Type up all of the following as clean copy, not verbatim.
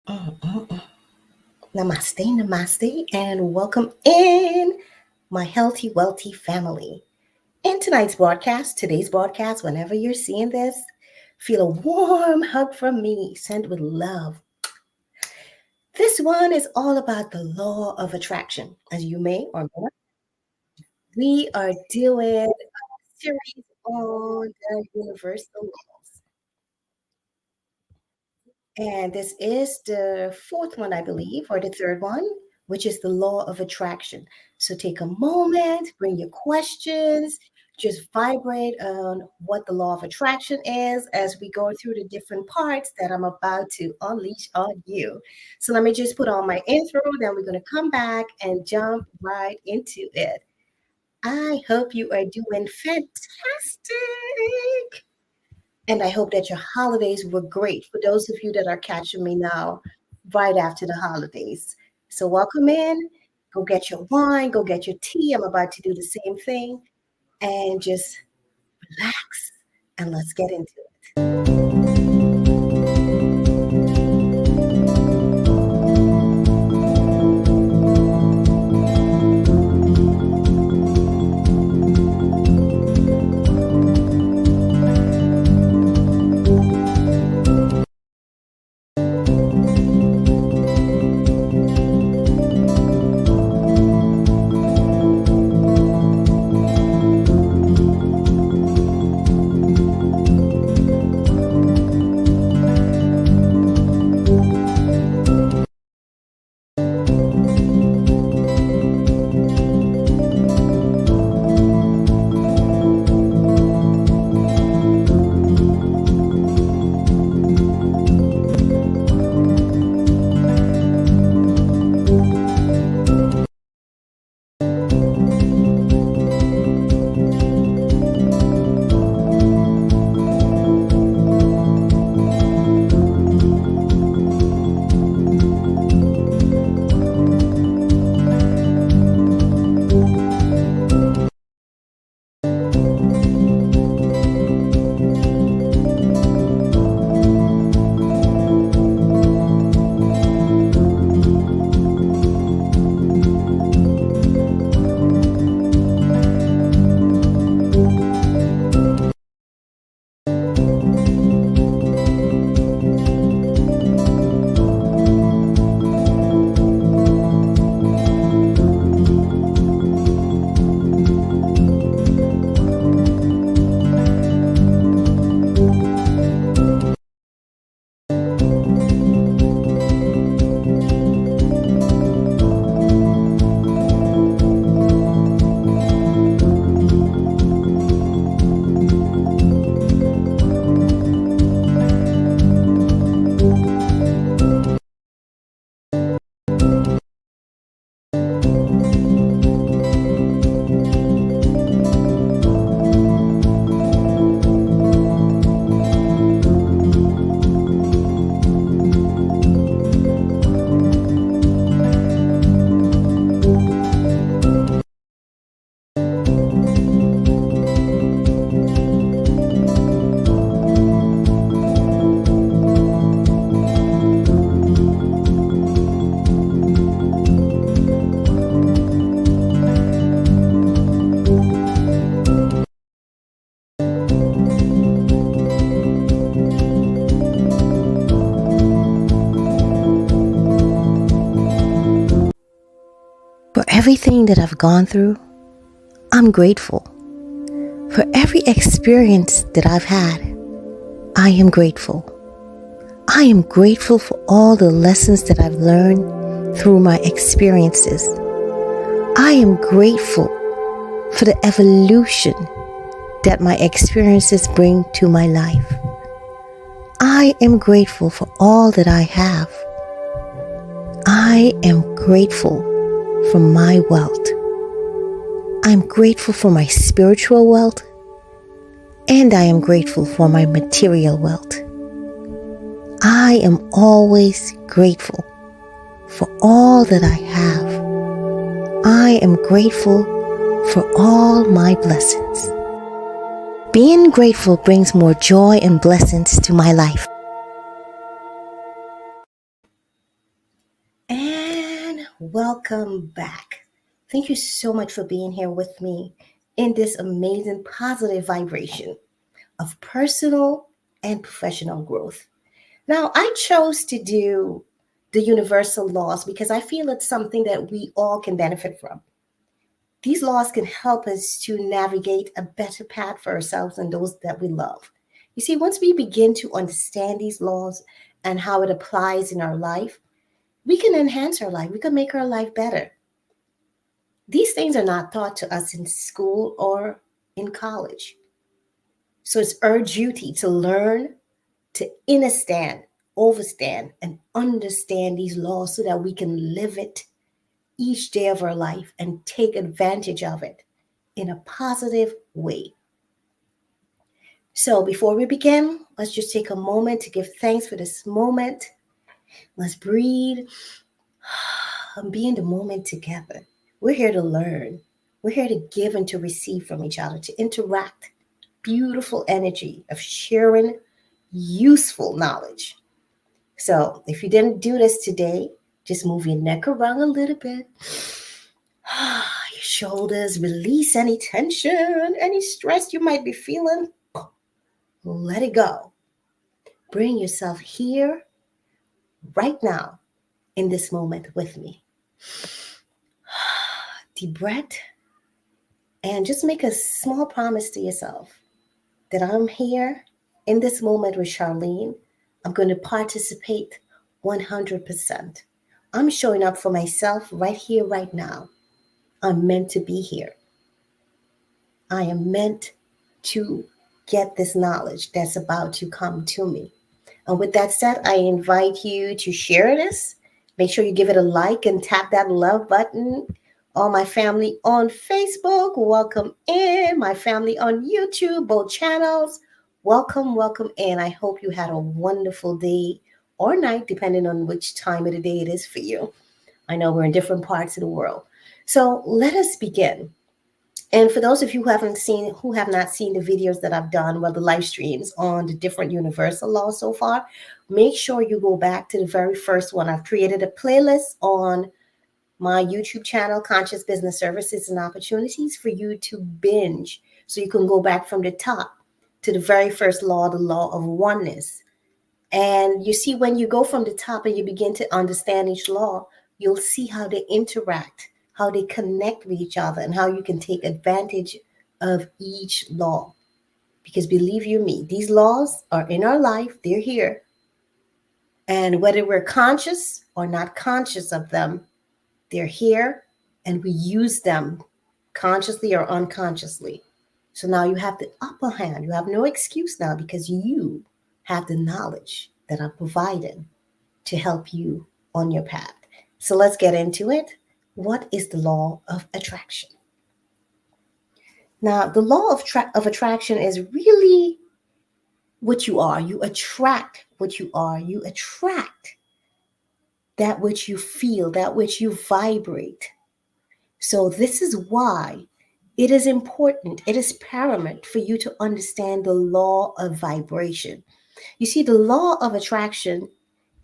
Namaste, namaste, and welcome in my healthy, wealthy family. In today's broadcast, whenever you're seeing this, feel a warm hug from me, sent with love. This one is all about the law of attraction. As you may or may not, we are doing a series on the universal laws. And this is the fourth one, I believe, or the third one, which is the law of attraction. So take a moment, bring your questions, just vibrate on what the law of attraction is as we go through the different parts that I'm about to unleash on you. So let me just put on my intro, then we're going to come back and jump right into it. I hope you are doing fantastic. And I hope that your holidays were great for those of you that are catching me now right after the holidays. So, welcome in. Go get your wine, go get your tea. I'm about to do the same thing and just relax and let's get into it. For everything that I've gone through, I'm grateful. For every experience that I've had, I am grateful. I am grateful for all the lessons that I've learned through my experiences. I am grateful for the evolution that my experiences bring to my life. I am grateful for all that I have. I am grateful for my wealth. I'm grateful for my spiritual wealth, and I am grateful for my material wealth. I am always grateful for all that I have. I am grateful for all my blessings. Being grateful brings more joy and blessings to my life. Welcome back. Thank you so much for being here with me in this amazing positive vibration of personal and professional growth. Now, I chose to do the universal laws because I feel it's something that we all can benefit from. These laws can help us to navigate a better path for ourselves and those that we love. You see, once we begin to understand these laws and how it applies in our life, we can enhance our life. We can make our life better. These things are not taught to us in school or in college. So it's our duty to learn, to understand, overstand, and understand these laws so that we can live it each day of our life and take advantage of it in a positive way. So before we begin, let's just take a moment to give thanks for this moment. Let's breathe and be in the moment together. We're here to learn. We're here to give and to receive from each other, to interact. Beautiful energy of sharing useful knowledge. So if you didn't do this today, just move your neck around a little bit. Your shoulders, release any tension, any stress you might be feeling. Let it go. Bring yourself here, right now, in this moment with me. Deep breath, and just make a small promise to yourself that I'm here in this moment with Charlene. I'm going to participate 100%. I'm showing up for myself right here, right now. I'm meant to be here. I am meant to get this knowledge that's about to come to me. And with that said, I invite you to share this. Make sure you give it a like and tap that love button. All my family on Facebook, welcome in. My family on YouTube, both channels, welcome, welcome in. I hope you had a wonderful day or night, depending on which time of the day it is for you. I know we're in different parts of the world. So let us begin. And for those of you who have not seen the videos that I've done, well, the live streams on the different universal laws so far, make sure you go back to the very first one. I've created a playlist on my YouTube channel, Conscious Business Services and Opportunities, for you to binge. So you can go back from the top to the very first law, the law of oneness. And you see, when you go from the top and you begin to understand each law, you'll see how they interact, how they connect with each other, and how you can take advantage of each law. Because believe you me, these laws are in our life, they're here. And whether we're conscious or not conscious of them, they're here, and we use them consciously or unconsciously. So now you have the upper hand. You have no excuse now because you have the knowledge that I'm providing to help you on your path. So let's get into it. What is the law of attraction? Now, the law of attraction is really what you are. You attract what you are. You attract that which you feel, that which you vibrate. So this is why it is important, it is paramount for you to understand the law of vibration. You see, the law of attraction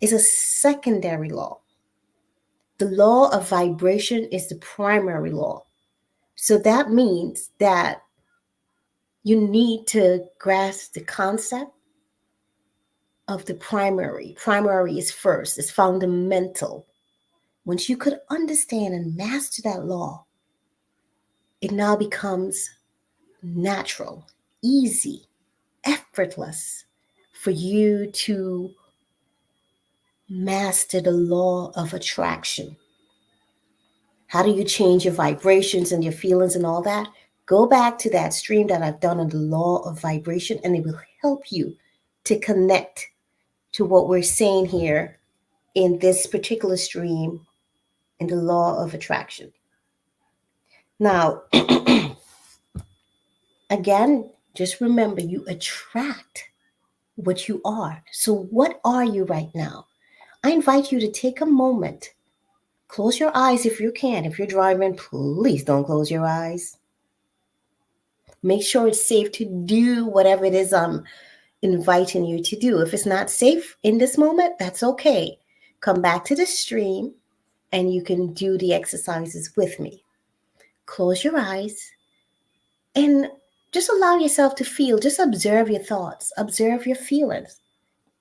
is a secondary law. The law of vibration is the primary law. So that means that you need to grasp the concept of the primary. Primary is first, it's fundamental. Once you could understand and master that law, it now becomes natural, easy, effortless for you to master the law of attraction. How do you change your vibrations and your feelings and all that? Go back to that stream that I've done on the law of vibration, and it will help you to connect to what we're saying here in this particular stream in the law of attraction. Now, again, just remember you attract what you are. So, what are you right now? I invite you to take a moment. Close your eyes if you can. If you're driving, please don't close your eyes. Make sure it's safe to do whatever it is I'm inviting you to do. If it's not safe in this moment, that's okay. Come back to the stream and you can do the exercises with me. Close your eyes and just allow yourself to feel. Just observe your thoughts, observe your feelings.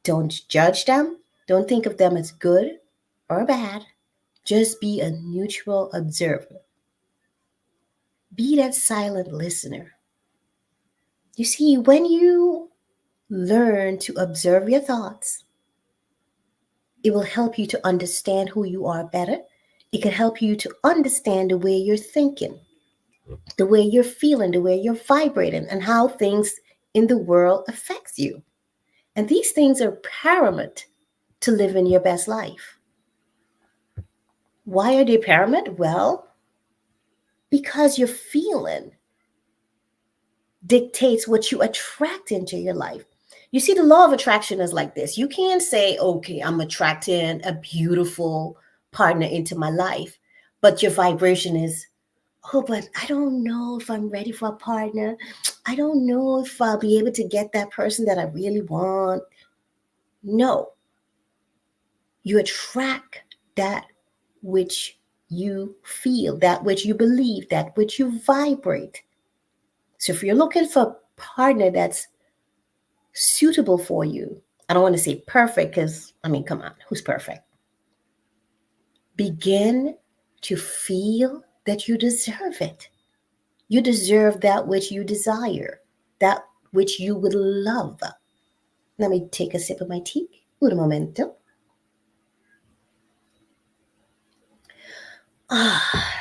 Don't judge them. Don't think of them as good or bad. Just be a neutral observer. Be that silent listener. You see, when you learn to observe your thoughts, it will help you to understand who you are better. It can help you to understand the way you're thinking, the way you're feeling, the way you're vibrating, and how things in the world affects you. And these things are paramount to living your best life. Why are they paramount? Well, because your feeling dictates what you attract into your life. You see, the law of attraction is like this. You can't say, okay, I'm attracting a beautiful partner into my life, but your vibration is, oh, but I don't know if I'm ready for a partner. I don't know if I'll be able to get that person that I really want. No, you attract that which you feel, that which you believe, that which you vibrate. So if you're looking for a partner that's suitable for you, I don't want to say perfect because, I mean, come on, who's perfect? Begin to feel that you deserve it. You deserve that which you desire, that which you would love. Let me take a sip of my tea. Un momento. Ah,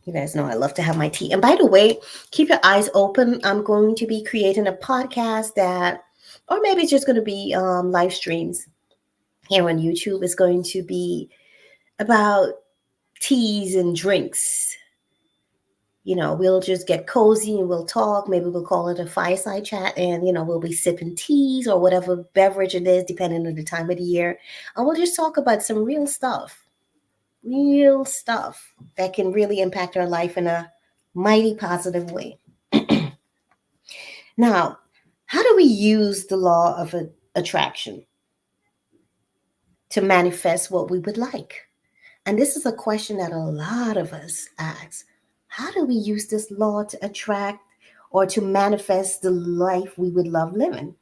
you guys know I love to have my tea. And by the way, keep your eyes open. I'm going to be creating a podcast that, or maybe it's just going to be live streams here on YouTube. It's going to be about teas and drinks. You know, we'll just get cozy and we'll talk. Maybe we'll call it a fireside chat, and we'll be sipping teas or whatever beverage it is, depending on the time of the year. And we'll just talk about some real stuff that can really impact our life in a mighty positive way. Now, how do we use the law of attraction to manifest what we would like? And this is a question that a lot of us ask. How do we use this law to attract or to manifest the life we would love living?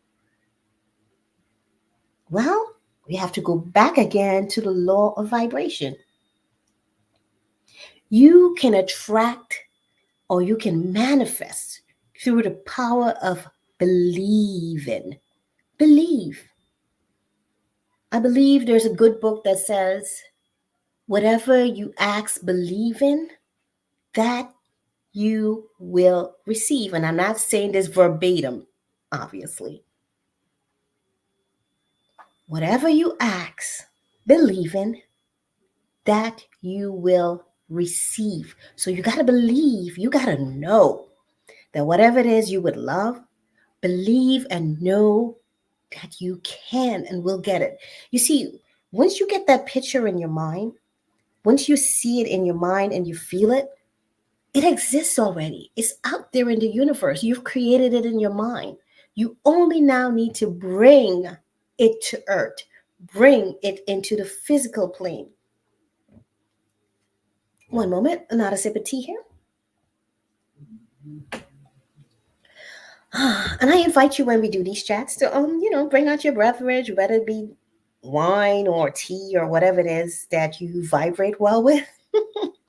Well, we have to go back again to the law of vibration. You can attract or you can manifest through the power of believing. Believe. I believe there's a good book that says, whatever you ask, believe in, that you will receive. And I'm not saying this verbatim, obviously. Whatever you ask, believe in, that you will receive. So you got to believe, you got to know that whatever it is you would love, believe and know that you can and will get it. You see, once you get that picture in your mind, once you see it in your mind and you feel it, it exists already. It's out there in the universe. You've created it in your mind. You only now need to bring it to earth, bring it into the physical plane. One moment, another sip of tea here. And I invite you when we do these chats to bring out your beverage, whether it be wine or tea or whatever it is that you vibrate well with.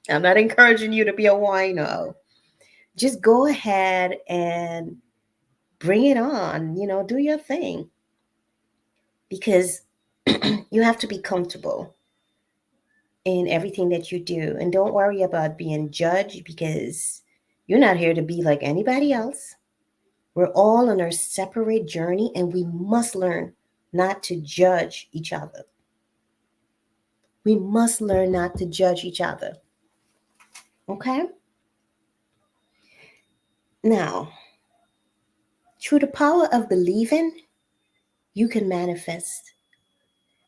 I'm not encouraging you to be a wino. Just go ahead and bring it on, do your thing. Because you have to be comfortable in everything that you do. And don't worry about being judged, because you're not here to be like anybody else. We're all on our separate journey, and we must learn not to judge each other. We must learn not to judge each other. Okay? Now, through the power of believing, you can manifest.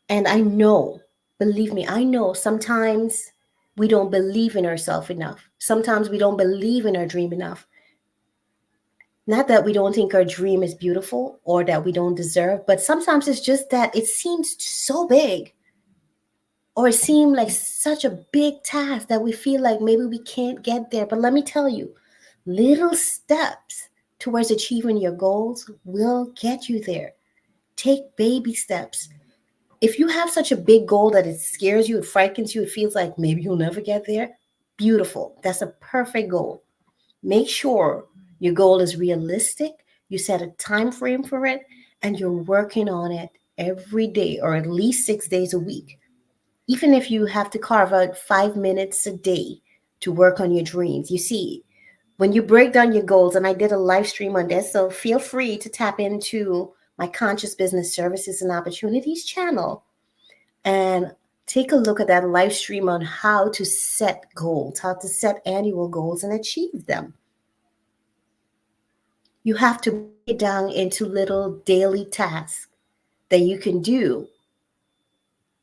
And I know, believe me, I know sometimes we don't believe in ourselves enough. Sometimes we don't believe in our dream enough. Not that we don't think our dream is beautiful or that we don't deserve, but sometimes it's just that it seems so big. or it seemed like such a big task that we feel like maybe we can't get there. But let me tell you, little steps towards achieving your goals will get you there. Take baby steps. If you have such a big goal that it scares you, it frightens you, it feels like maybe you'll never get there, beautiful. That's a perfect goal. Make sure your goal is realistic, you set a time frame for it, and you're working on it every day or at least 6 days a week. Even if you have to carve out 5 minutes a day to work on your dreams. You see, when you break down your goals, and I did a live stream on this, so feel free to tap into my Conscious Business Services and Opportunities channel and take a look at that live stream on how to set goals, how to set annual goals and achieve them. You have to break it down into little daily tasks that you can do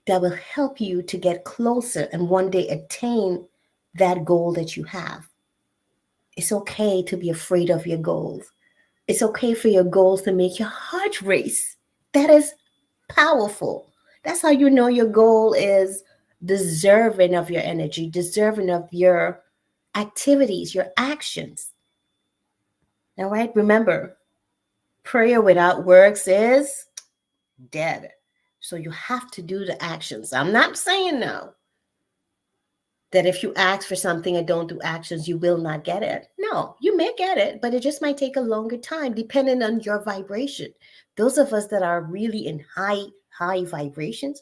that will help you to get closer and one day attain that goal that you have. It's okay to be afraid of your goals. It's okay for your goals to make your heart race. That is powerful. That's how you know your goal is deserving of your energy, deserving of your activities, your actions. All right, remember, prayer without works is dead. So you have to do the actions. I'm not saying now that if you ask for something and don't do actions, you will not get it. No, you may get it, but it just might take a longer time depending on your vibration. Those of us that are really in high vibrations,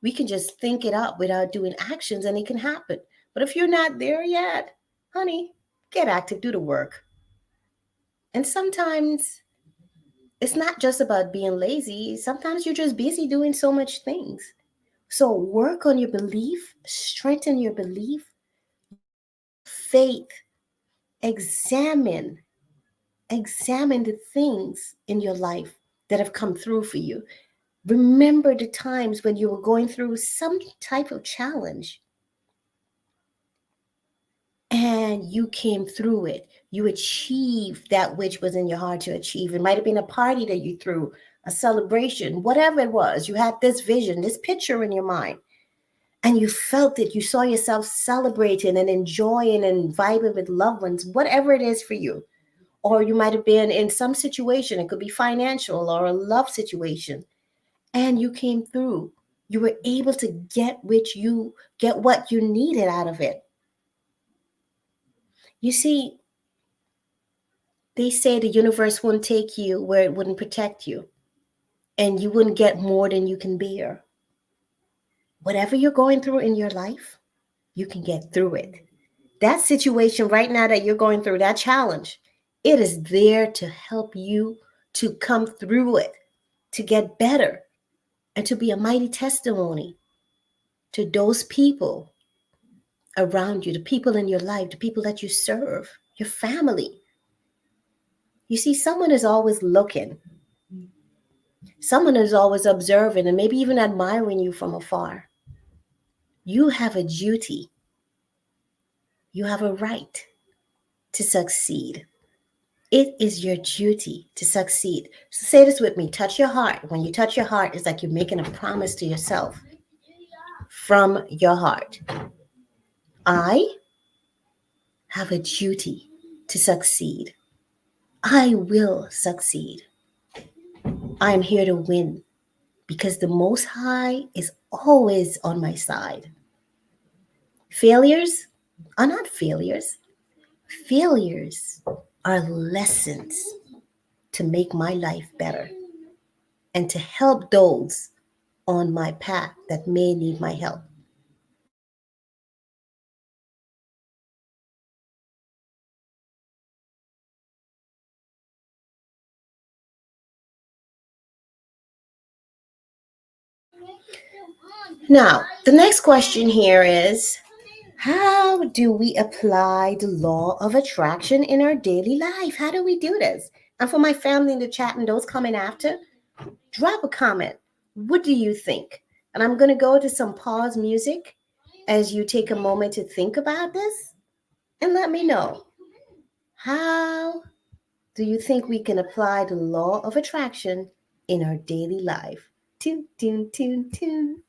we can just think it up without doing actions and it can happen. But if you're not there yet, honey, get active, do the work. And sometimes it's not just about being lazy. Sometimes you're just busy doing so much things. So work on your belief, strengthen your belief, faith, examine, examine the things in your life that have come through for you. Remember the times when you were going through some type of challenge and you came through it. You achieved that which was in your heart to achieve. It might have been a party that you threw, a celebration, whatever it was. You had this vision, this picture in your mind, and you felt it. You saw yourself celebrating and enjoying and vibing with loved ones, whatever it is for you. Or you might have been in some situation, it could be financial or a love situation, and you came through. You were able to get what you needed out of it. You see, they say the universe wouldn't take you where it wouldn't protect you, and you wouldn't get more than you can bear. Whatever you're going through in your life, you can get through it. That situation right now that you're going through, that challenge, it is there to help you to come through it, to get better, and to be a mighty testimony to those people around you, the people in your life, the people that you serve, your family. You see, someone is always looking. Someone is always observing and maybe even admiring you from afar. You have a duty. You have a right to succeed. It is your duty to succeed. So say this with me. Touch your heart. When you touch your heart, it's like you're making a promise to yourself from your heart. I have a duty to succeed. I will succeed. I am here to win because the Most High is always on my side. Failures are not failures. Failures are lessons to make my life better and to help those on my path that may need my help. Now, the next question here is, how do we apply the law of attraction in our daily life? How do we do this? And for my family in the chat and those coming after, drop a comment. What do you think? And I'm going to go to some pause music as you take a moment to think about this and let me know. How do you think we can apply the law of attraction in our daily life? Tune, tune, tune, tune.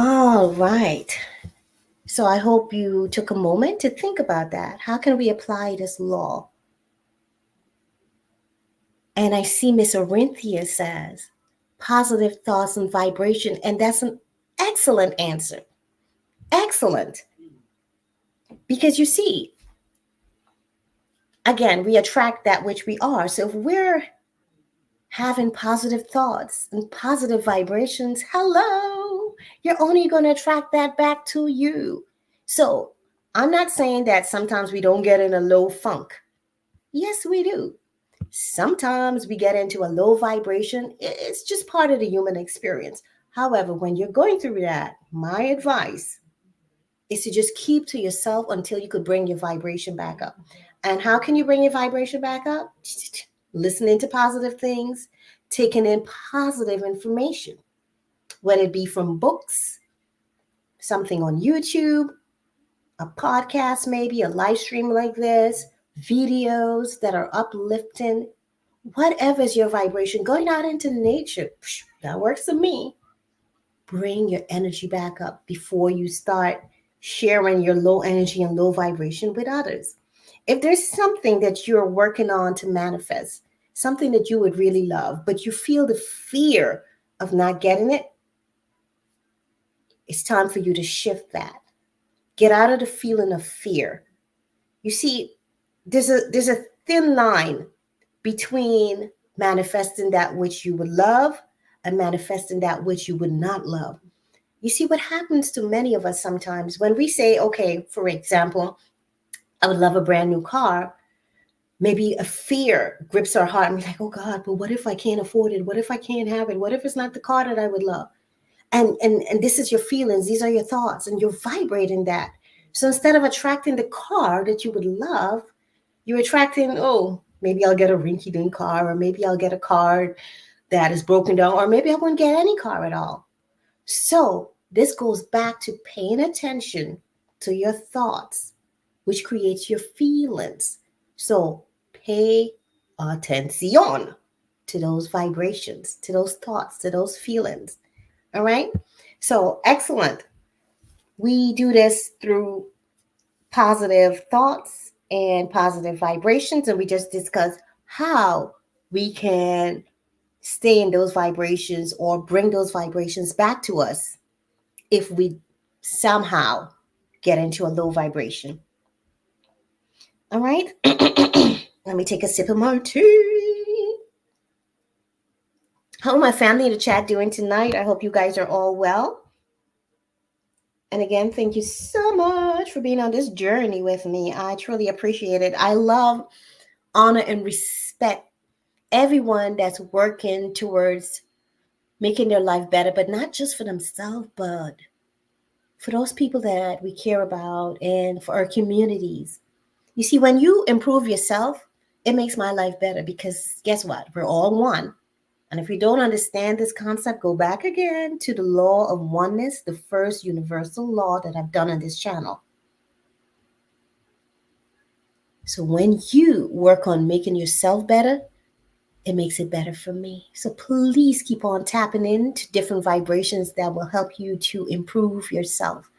All right. So I hope you took a moment to think about that. How can we apply this law? And I see Miss Orinthia says positive thoughts and vibration. And that's an excellent answer. Excellent. Because you see, again, we attract that which we are. So if we're having positive thoughts and positive vibrations, hello, you're only going to attract that back to you. So I'm not saying that sometimes we don't get in a low funk. Yes, we do. Sometimes we get into a low vibration. It's just part of the human experience. However, when you're going through that, my advice is to just keep to yourself until you could bring your vibration back up. And how can you bring your vibration back up? Listening to positive things, taking in positive information, whether it be from books, something on YouTube, a podcast, maybe a live stream like this, videos that are uplifting, whatever is your vibration, going out into nature, that works for me. Bring your energy back up before you start sharing your low energy and low vibration with others. If there's something that you're working on to manifest, something that you would really love, but you feel the fear of not getting it, it's time for you to shift that. Get out of the feeling of fear. You see, there's a thin line between manifesting that which you would love and manifesting that which you would not love. You see, what happens to many of us sometimes when we say, okay, for example, I would love a brand new car, maybe a fear grips our heart and we're like, oh God, but what if I can't afford it? What if I can't have it? What if it's not the car that I would love? And this is your feelings, these are your thoughts, and you're vibrating that. So instead of attracting the car that you would love, you're attracting, oh, maybe I'll get a rinky-dink car, or maybe I'll get a car that is broken down, or maybe I won't get any car at all. So this goes back to paying attention to your thoughts, which creates your feelings. So pay attention to those vibrations, to those thoughts, to those feelings. All right. So excellent. We do this through positive thoughts and positive vibrations. And we just discussed how we can stay in those vibrations or bring those vibrations back to us if we somehow get into a low vibration. All right. Let me take a sip of my tea. How are my family in the chat doing tonight? I hope you guys are all well. And again, thank you so much for being on this journey with me. I truly appreciate it. I love, honor, and respect everyone that's working towards making their life better, but not just for themselves, but for those people that we care about and for our communities. You see, when you improve yourself, it makes my life better because guess what? We're all one. And if you don't understand this concept, go back again to the law of oneness, the first universal law that I've done on this channel. So when you work on making yourself better, it makes it better for me. So please keep on tapping into different vibrations that will help you to improve yourself.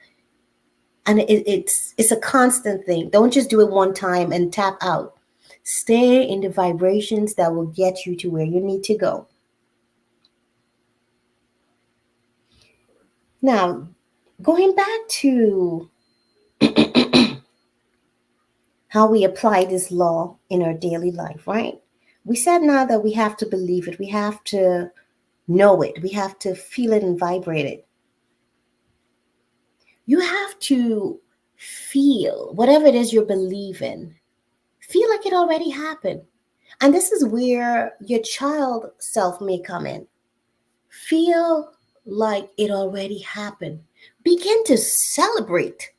And it's a constant thing. Don't just do it one time and tap out. Stay in the vibrations that will get you to where you need to go. Now, going back to how we apply this law in our daily life, right? We said now that we have to believe it. We have to know it. We have to feel it and vibrate it. You have to feel whatever it is you're believing. Feel like it already happened. And this is where your child self may come in. Feel like it already happened. Begin to celebrate.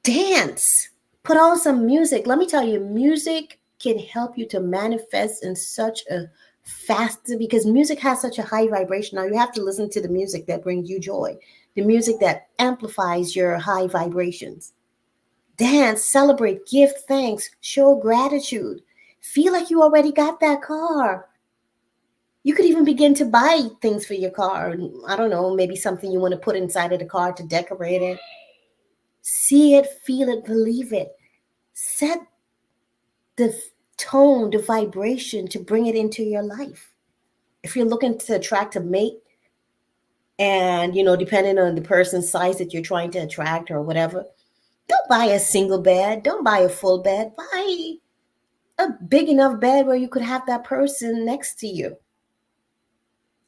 Dance. Put on some music. Let me tell you, music can help you to manifest in such a faster because music has such a high vibration. Now you have to listen to the music that brings you joy, the music that amplifies your high vibrations. Dance, celebrate, give thanks, show gratitude. Feel like you already got that car. You could even begin to buy things for your car. I don't know, maybe something you want to put inside of the car to decorate it. See it, feel it, believe it. Set the tone, the vibration to bring it into your life. If you're looking to attract a mate, and depending on the person's size that you're trying to attract or whatever, don't buy a single bed, don't buy a full bed, buy a big enough bed where you could have that person next to you.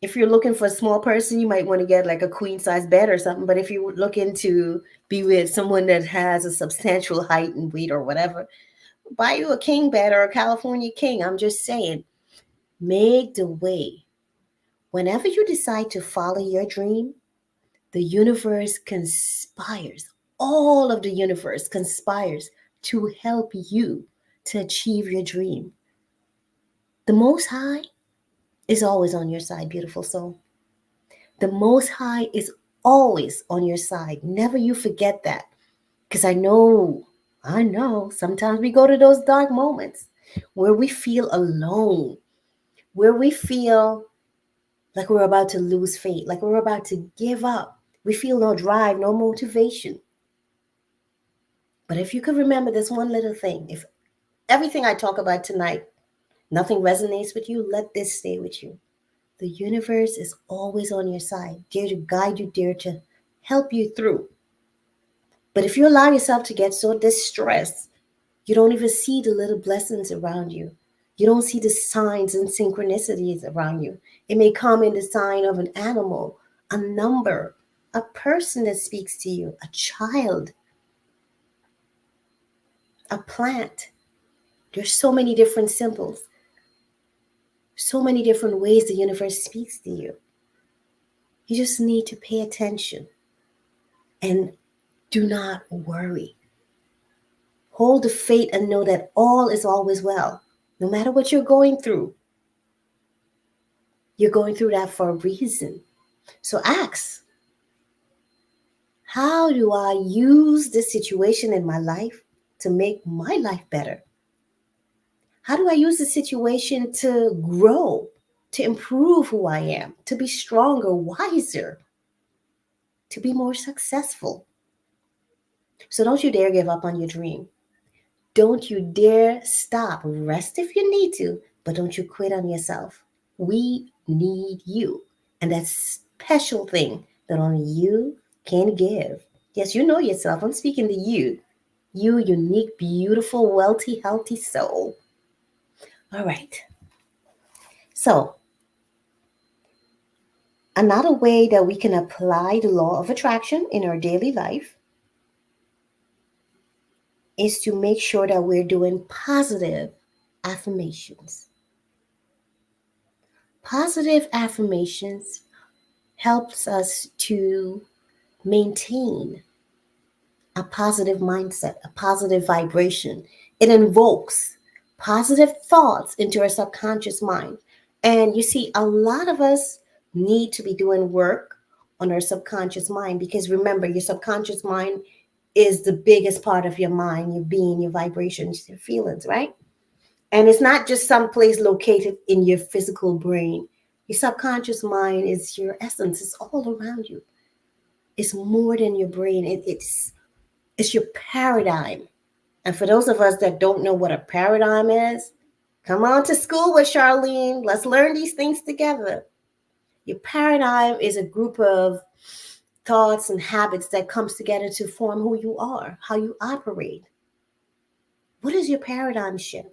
If you're looking for a small person, you might want to get like a queen size bed or something. But if you're looking to be with someone that has a substantial height and weight or whatever, buy you a king bed or a California king. I'm just saying, make the way. Whenever you decide to follow your dream, the universe conspires. All of the universe conspires to help you to achieve your dream. The Most High is always on your side, beautiful soul. The Most High is always on your side. Never you forget that. Because I know, sometimes we go to those dark moments where we feel alone, where we feel like we're about to lose faith, like we're about to give up. We feel no drive, no motivation. But if you could remember this one little thing, if everything I talk about tonight, nothing resonates with you, let this stay with you. The universe is always on your side, there to guide you, there to help you through. But if you allow yourself to get so distressed, you don't even see the little blessings around you. You don't see the signs and synchronicities around you. It may come in the sign of an animal, a number, a person that speaks to you, a child, a plant. There's so many different symbols, so many different ways the universe speaks to you. You just need to pay attention and do not worry. Hold the faith and know that all is always well. No matter what you're going through that for a reason. So ask, how do I use this situation in my life to make my life better? How do I use the situation to grow, to improve who I am, to be stronger, wiser, to be more successful? So don't you dare give up on your dream. Don't you dare stop. Rest if you need to, but don't you quit on yourself. We need you. And that special thing that only you can give. Yes, you know yourself. I'm speaking to you. You unique, beautiful, wealthy, healthy soul. All right. So, another way that we can apply the law of attraction in our daily life is to make sure that we're doing positive affirmations. Positive affirmations helps us to maintain a positive mindset, a positive vibration. It invokes positive thoughts into our subconscious mind. And you see, a lot of us need to be doing work on our subconscious mind, because remember, your subconscious mind is the biggest part of your mind, your being, your vibrations, your feelings, right? And it's not just some place located in your physical brain. Your subconscious mind is your essence. It's all around you. It's more than your brain. It's your paradigm. And for those of us that don't know what a paradigm is, come on to school with Charlene. Let's learn these things together. Your paradigm is a group of thoughts and habits that comes together to form who you are, how you operate. What is your paradigm shift?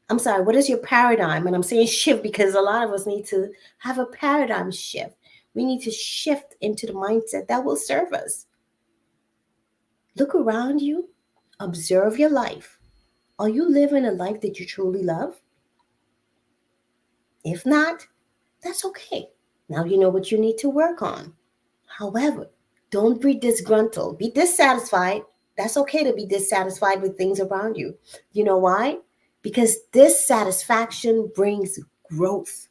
I'm sorry, what is your paradigm? And I'm saying shift because a lot of us need to have a paradigm shift. We need to shift into the mindset that will serve us. Look around you, observe your life. Are you living a life that you truly love? If not, that's okay. Now you know what you need to work on. However, don't be disgruntled, be dissatisfied. That's okay to be dissatisfied with things around you. You know why? Because dissatisfaction brings growth.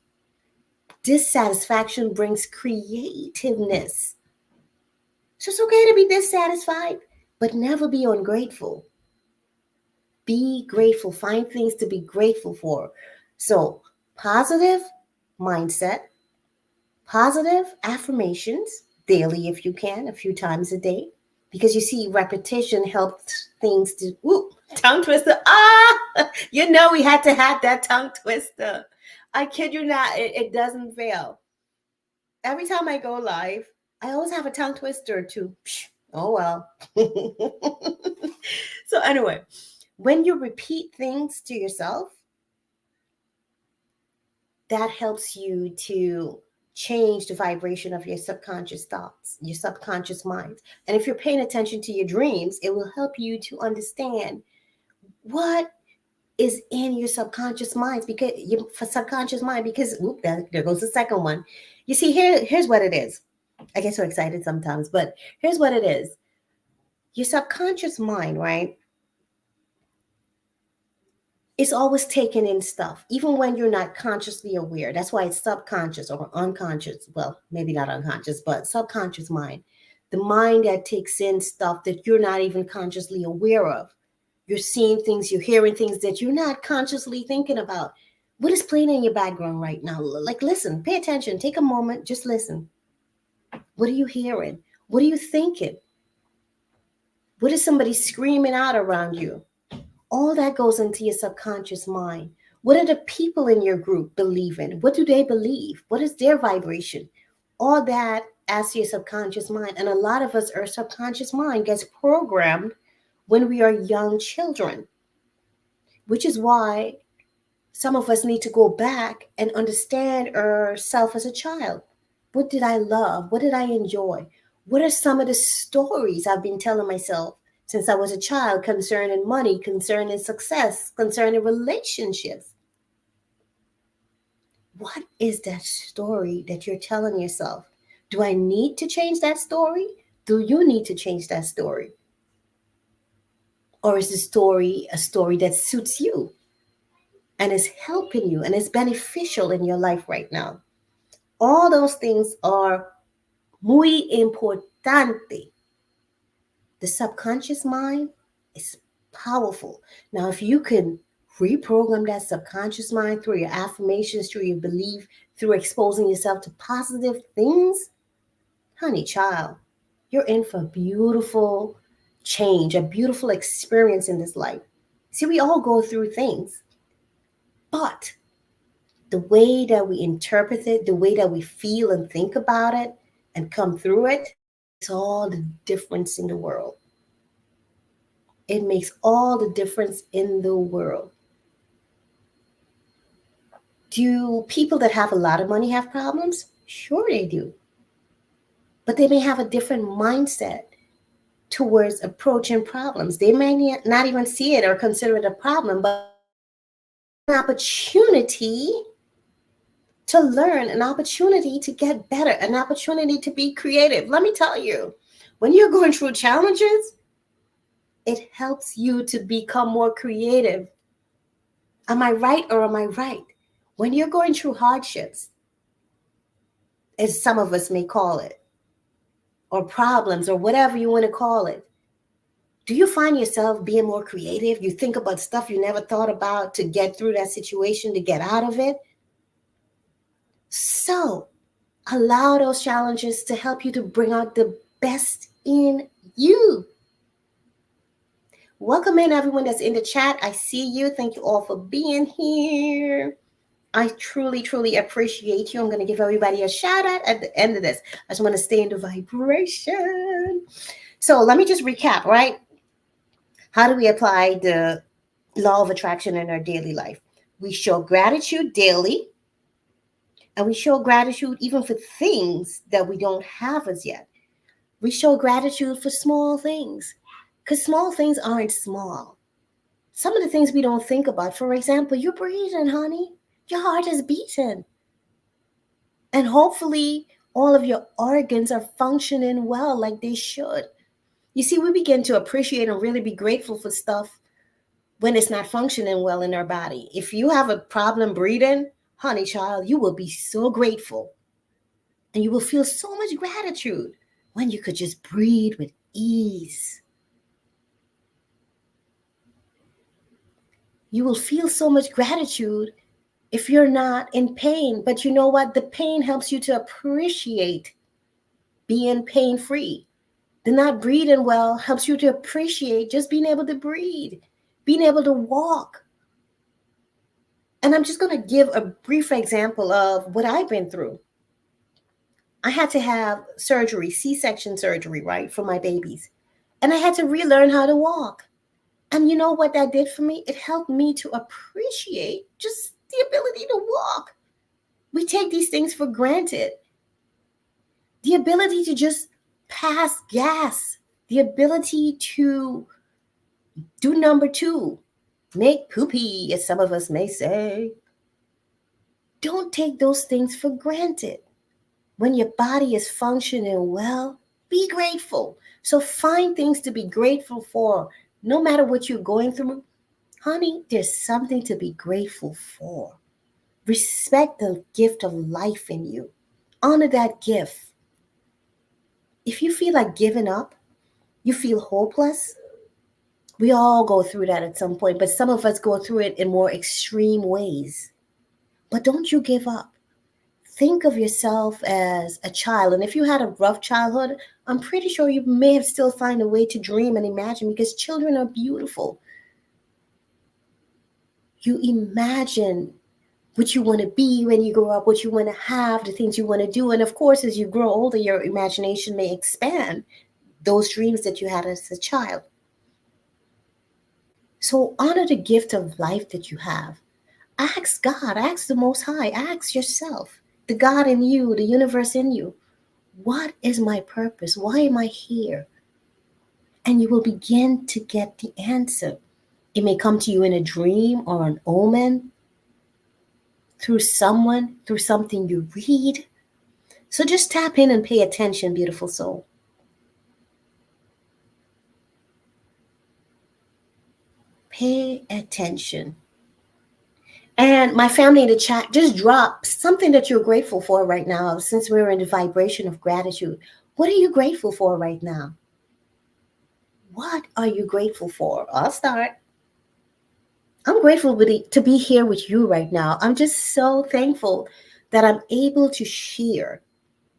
Dissatisfaction brings creativeness. So it's okay to be dissatisfied, but never be ungrateful. Be grateful. Find things to be grateful for. So, positive mindset, positive affirmations daily if you can, a few times a day. Because you see, repetition helps things to, ooh, tongue twister. We had to have that tongue twister. I kid you not, it doesn't fail. Every time I go live, I always have a tongue twister or two. Psh, oh well. So anyway, when you repeat things to yourself, that helps you to change the vibration of your subconscious thoughts, your subconscious mind. And if you're paying attention to your dreams, it will help you to understand what is in your subconscious mind, because for subconscious mind, because there goes the second one. You see, here's what it is. I get so excited sometimes, but here's what it is. Your subconscious mind, right? It's always taking in stuff, even when you're not consciously aware. That's why it's subconscious or unconscious. Well, maybe not unconscious, but subconscious mind. The mind that takes in stuff that you're not even consciously aware of. You're seeing things, you're hearing things that you're not consciously thinking about. What is playing in your background right now? Like, listen, pay attention, take a moment, just listen. What are you hearing? What are you thinking? What is somebody screaming out around you? All that goes into your subconscious mind. What are the people in your group believing? What do they believe? What is their vibration? All that as your subconscious mind. And a lot of us, our subconscious mind gets programmed when we are young children, which is why some of us need to go back and understand ourselves as a child. What did I love? What did I enjoy? What are some of the stories I've been telling myself since I was a child concerning money, concerning success, concerning relationships? What is that story that you're telling yourself? Do I need to change that story? Do you need to change that story? Or is the story a story that suits you and is helping you and is beneficial in your life right now? All those things are muy importante. The subconscious mind is powerful. Now, if you can reprogram that subconscious mind through your affirmations, through your belief, through exposing yourself to positive things, honey child, you're in for beautiful change, a beautiful experience in this life. See, we all go through things, but the way that we interpret it, the way that we feel and think about it and come through it, it's all the difference in the world. It makes all the difference in the world. Do people that have a lot of money have problems? Sure, they do. But they may have a different mindset towards approaching problems. They may not even see it or consider it a problem, but an opportunity to learn, an opportunity to get better, an opportunity to be creative. Let me tell you, when you're going through challenges, it helps you to become more creative. Am I right or am I right? When you're going through hardships, as some of us may call it, or problems, or whatever you want to call it, do you find yourself being more creative? You think about stuff you never thought about to get through that situation, to get out of it? So allow those challenges to help you to bring out the best in you. Welcome in everyone that's in the chat. I see you. Thank you all for being here. I truly, truly appreciate you. I'm going to give everybody a shout out at the end of this. I just want to stay in the vibration. So let me just recap, right? How do we apply the law of attraction in our daily life? We show gratitude daily, and we show gratitude even for things that we don't have as yet. We show gratitude for small things, because small things aren't small. Some of the things we don't think about, for example, you're breathing, honey. Your heart is beating. And hopefully all of your organs are functioning well like they should. You see, we begin to appreciate and really be grateful for stuff when it's not functioning well in our body. If you have a problem breathing, honey child, you will be so grateful. And you will feel so much gratitude when you could just breathe with ease. You will feel so much gratitude if you're not in pain. But you know what? The pain helps you to appreciate being pain free. The not breathing well helps you to appreciate just being able to breathe, being able to walk. And I'm just going to give a brief example of what I've been through. I had to have surgery, C-section surgery, right, for my babies. And I had to relearn how to walk. And you know what that did for me? It helped me to appreciate just the ability to walk. We take these things for granted. The ability to just pass gas, the ability to do number two, make poopy, as some of us may say. Don't take those things for granted. When your body is functioning well, be grateful. So find things to be grateful for. No matter what you're going through, honey, there's something to be grateful for. Respect the gift of life in you. Honor that gift. If you feel like giving up, you feel hopeless, we all go through that at some point, but some of us go through it in more extreme ways. But don't you give up. Think of yourself as a child. And if you had a rough childhood, I'm pretty sure you may have still find a way to dream and imagine, because children are beautiful. You imagine what you want to be when you grow up, what you want to have, the things you want to do. And of course, as you grow older, your imagination may expand those dreams that you had as a child. So honor the gift of life that you have. Ask God, ask the Most High, ask yourself, the God in you, the universe in you, what is my purpose? Why am I here? And you will begin to get the answer. It may come to you in a dream or an omen, through someone, through something you read. So just tap in and pay attention, beautiful soul. Pay attention. And my family in the chat, just drop something that you're grateful for right now, since we're in the vibration of gratitude. What are you grateful for right now? What are you grateful for? I'll start. I'm grateful to be here with you right now. I'm just so thankful that I'm able to share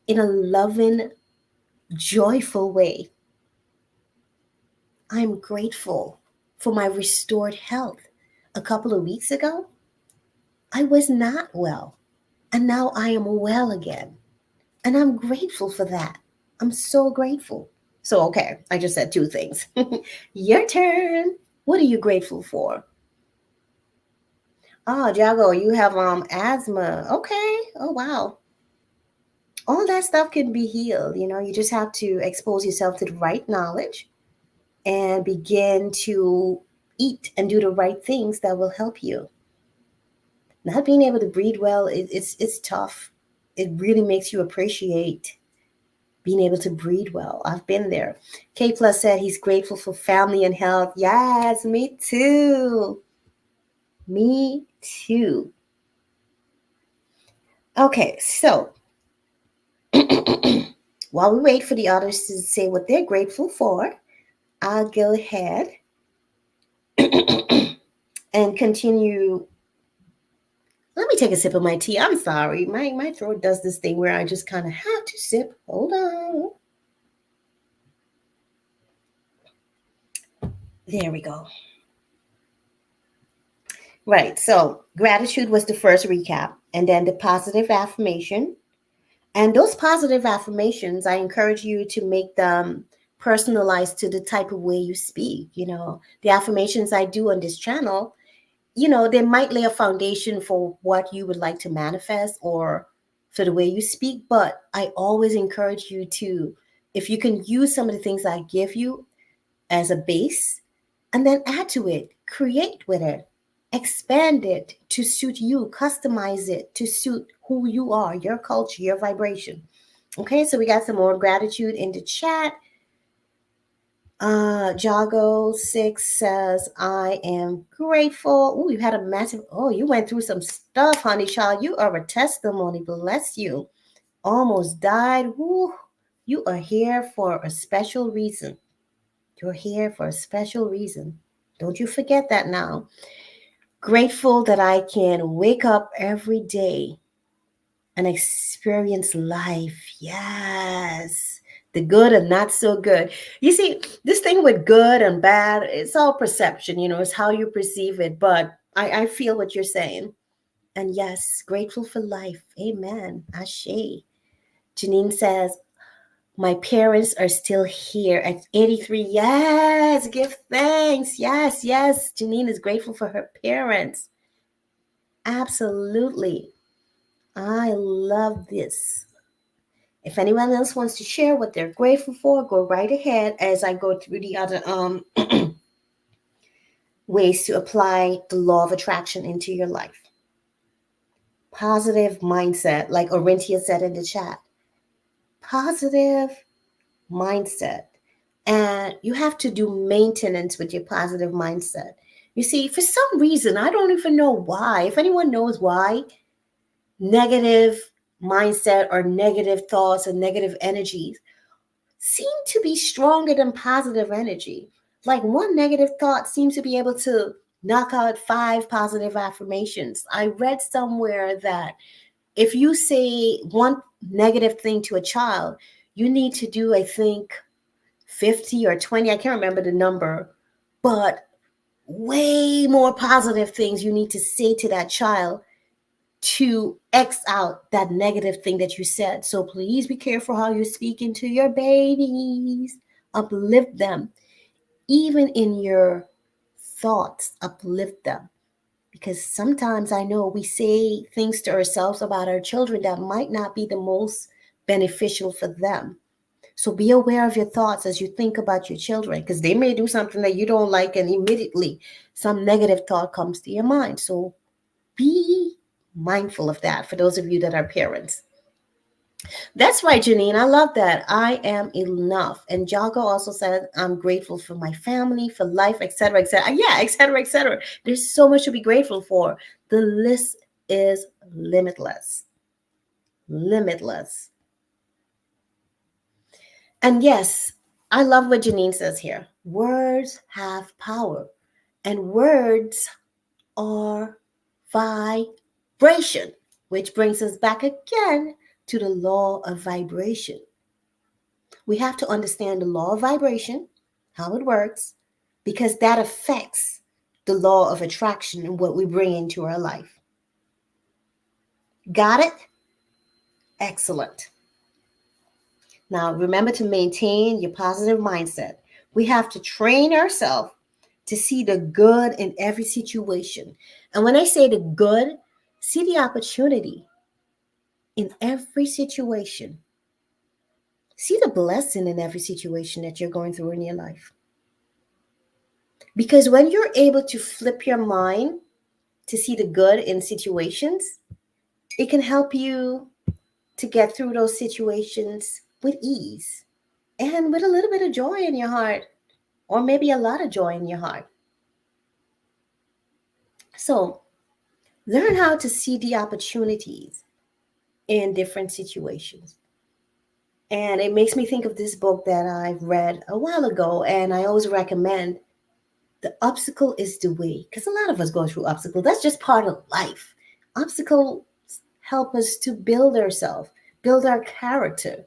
in a loving, joyful way. I'm grateful for my restored health. A couple of weeks ago, I was not well, and now I am well again. And I'm grateful for that. I'm so grateful. So, okay, I just said two things. Your turn. What are you grateful for? Oh, Jago, you have asthma. Okay. Oh, wow. All that stuff can be healed. You just have to expose yourself to the right knowledge and begin to eat and do the right things that will help you. Not being able to breathe well, it's tough. It really makes you appreciate being able to breathe well. I've been there. K Plus said he's grateful for family and health. Yes, me too. Me too. Okay, so while we wait for the others to say what they're grateful for, I'll go ahead and continue. Let me take a sip of my tea. I'm sorry. My throat does this thing where I just kind of have to sip. Hold on. There we go. Right. So gratitude was the first recap, and then the positive affirmation. And those positive affirmations, I encourage you to make them personalized to the type of way you speak. The affirmations I do on this channel, they might lay a foundation for what you would like to manifest or for the way you speak. But I always encourage you to, if you can use some of the things I give you as a base, and then add to it, create with it, expand it to suit you, customize it to suit who you are, your culture, your vibration. Okay, so we got some more gratitude in the chat. Jago6 says, I am grateful. Oh, you had a massive, you went through some stuff, honey child. You are a testimony. Bless you. Almost died. Ooh, you are here for a special reason. You're here for a special reason. Don't you forget that now. Grateful that I can wake up every day and experience life. Yes. The good and not so good. You see, this thing with good and bad, it's all perception, it's how you perceive it. But I feel what you're saying. And yes, grateful for life. Amen. Ashe. Janine says, my parents are still here at 83. Yes, give thanks. Yes, yes. Janine is grateful for her parents. Absolutely. I love this. If anyone else wants to share what they're grateful for, go right ahead as I go through the other ways to apply the law of attraction into your life. Positive mindset, like Orintia said in the chat. Positive mindset. And you have to do maintenance with your positive mindset. You see, for some reason, I don't even know why. If anyone knows why, negative mindset or negative thoughts and negative energies seem to be stronger than positive energy. Like one negative thought seems to be able to knock out 5 positive affirmations. I read somewhere that if you say one negative thing to a child, you need to do, I think, 50 or 20, I can't remember the number, but way more positive things you need to say to that child to X out that negative thing that you said. So please be careful how you're speaking to your babies. Uplift them. Even in your thoughts, uplift them. Because sometimes I know we say things to ourselves about our children that might not be the most beneficial for them. So be aware of your thoughts as you think about your children, because they may do something that you don't like, and immediately some negative thought comes to your mind. So be mindful of that for those of you that are parents. That's right, Janine. I love that. I am enough. And Jago also said, I'm grateful for my family, for life, etc., etc. Yeah, etc., etc. There's so much to be grateful for. The list is limitless. Limitless. And yes, I love what Janine says here. Words have power, and words are vibration, which brings us back again to the law of vibration. We have to understand the law of vibration, how it works, because that affects the law of attraction and what we bring into our life. Got it? Excellent. Now, remember to maintain your positive mindset. We have to train ourselves to see the good in every situation. And when I say the good, see the opportunity in every situation. See the blessing in every situation that you're going through in your life. Because when you're able to flip your mind to see the good in situations, it can help you to get through those situations with ease and with a little bit of joy in your heart, or maybe a lot of joy in your heart. So, learn how to see the opportunities in different situations. And it makes me think of this book that I read a while ago, and I always recommend The Obstacle is the Way, because a lot of us go through obstacles. That's just part of life. Obstacles help us to build ourselves, build our character,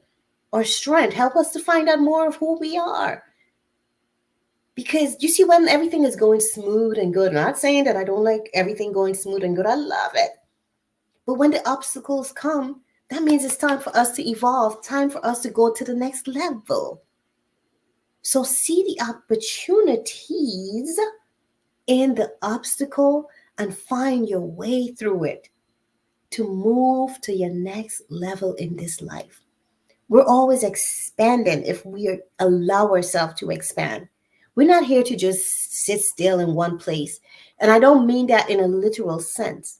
or strength, help us to find out more of who we are. Because you see, when everything is going smooth and good, I'm not saying that I don't like everything going smooth and good, I love it. But when the obstacles come, that means it's time for us to evolve, time for us to go to the next level. So see the opportunities in the obstacle and find your way through it to move to your next level in this life. We're always expanding if we allow ourselves to expand. We're not here to just sit still in one place. And I don't mean that in a literal sense.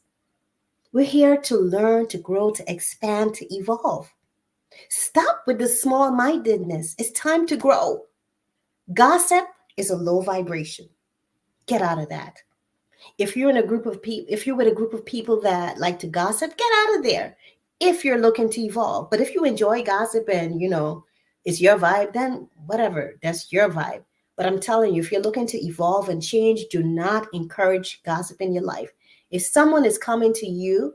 We're here to learn, to grow, to expand, to evolve. Stop with the small mindedness. It's time to grow. Gossip is a low vibration. Get out of that. If you're in a group of people, if you're with a group of people that like to gossip, get out of there. If you're looking to evolve. But if you enjoy gossip and, it's your vibe, then whatever, that's your vibe. But I'm telling you, if you're looking to evolve and change, do not encourage gossip in your life. If someone is coming to you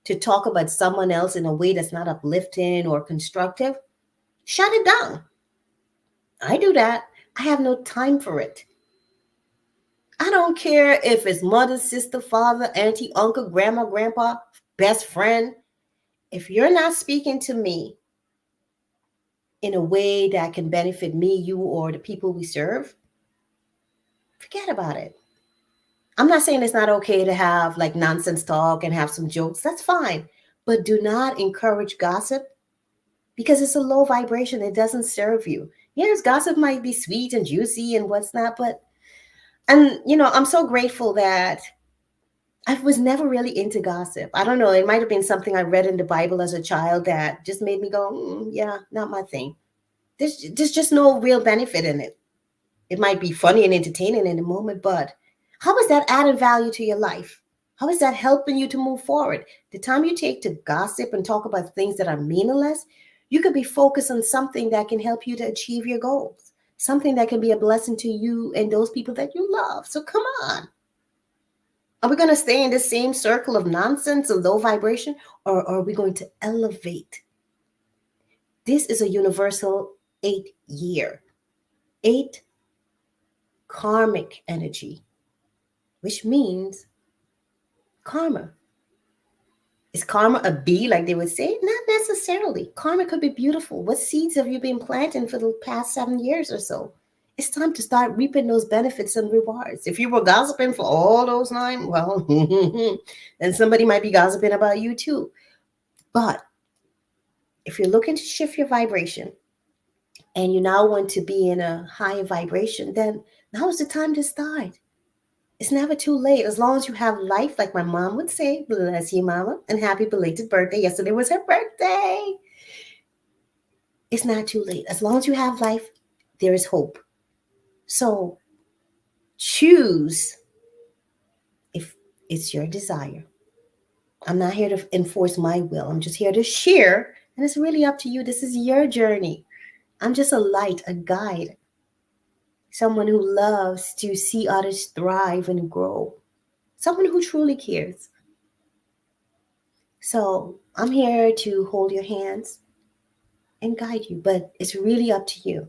to talk about someone else in a way that's not uplifting or constructive, shut it down. I do that. I have no time for it. I don't care if it's mother, sister, father, auntie, uncle, grandma, grandpa, best friend. If you're not speaking to me in a way that can benefit me, you, or the people we serve, forget about it. I'm not saying it's not okay to have like nonsense talk and have some jokes. That's fine. But do not encourage gossip because it's a low vibration. It doesn't serve you. Yes, gossip might be sweet and juicy and what's not, but, and I'm so grateful that I was never really into gossip. I don't know. It might have been something I read in the Bible as a child that just made me go, yeah, not my thing. There's just no real benefit in it. It might be funny and entertaining in the moment, but how is that adding value to your life? How is that helping you to move forward? The time you take to gossip and talk about things that are meaningless, you could be focused on something that can help you to achieve your goals, something that can be a blessing to you and those people that you love. So come on. Are we going to stay in the same circle of nonsense and low vibration, or are we going to elevate? This is a universal 8 year, 8 karmic energy, which means karma. Is karma a bee, like they would say? Not necessarily. Karma could be beautiful. What seeds have you been planting for the past 7 years or so? It's time to start reaping those benefits and rewards. If you were gossiping for all those time, well, then somebody might be gossiping about you too. But if you're looking to shift your vibration and you now want to be in a higher vibration, then now is the time to start. It's never too late. As long as you have life, like my mom would say, bless you, mama, and happy belated birthday. Yesterday was her birthday. It's not too late. As long as you have life, there is hope. So choose if it's your desire. I'm not here to enforce my will. I'm just here to share. And it's really up to you. This is your journey. I'm just a light, a guide, someone who loves to see others thrive and grow, someone who truly cares. So I'm here to hold your hands and guide you, but it's really up to you.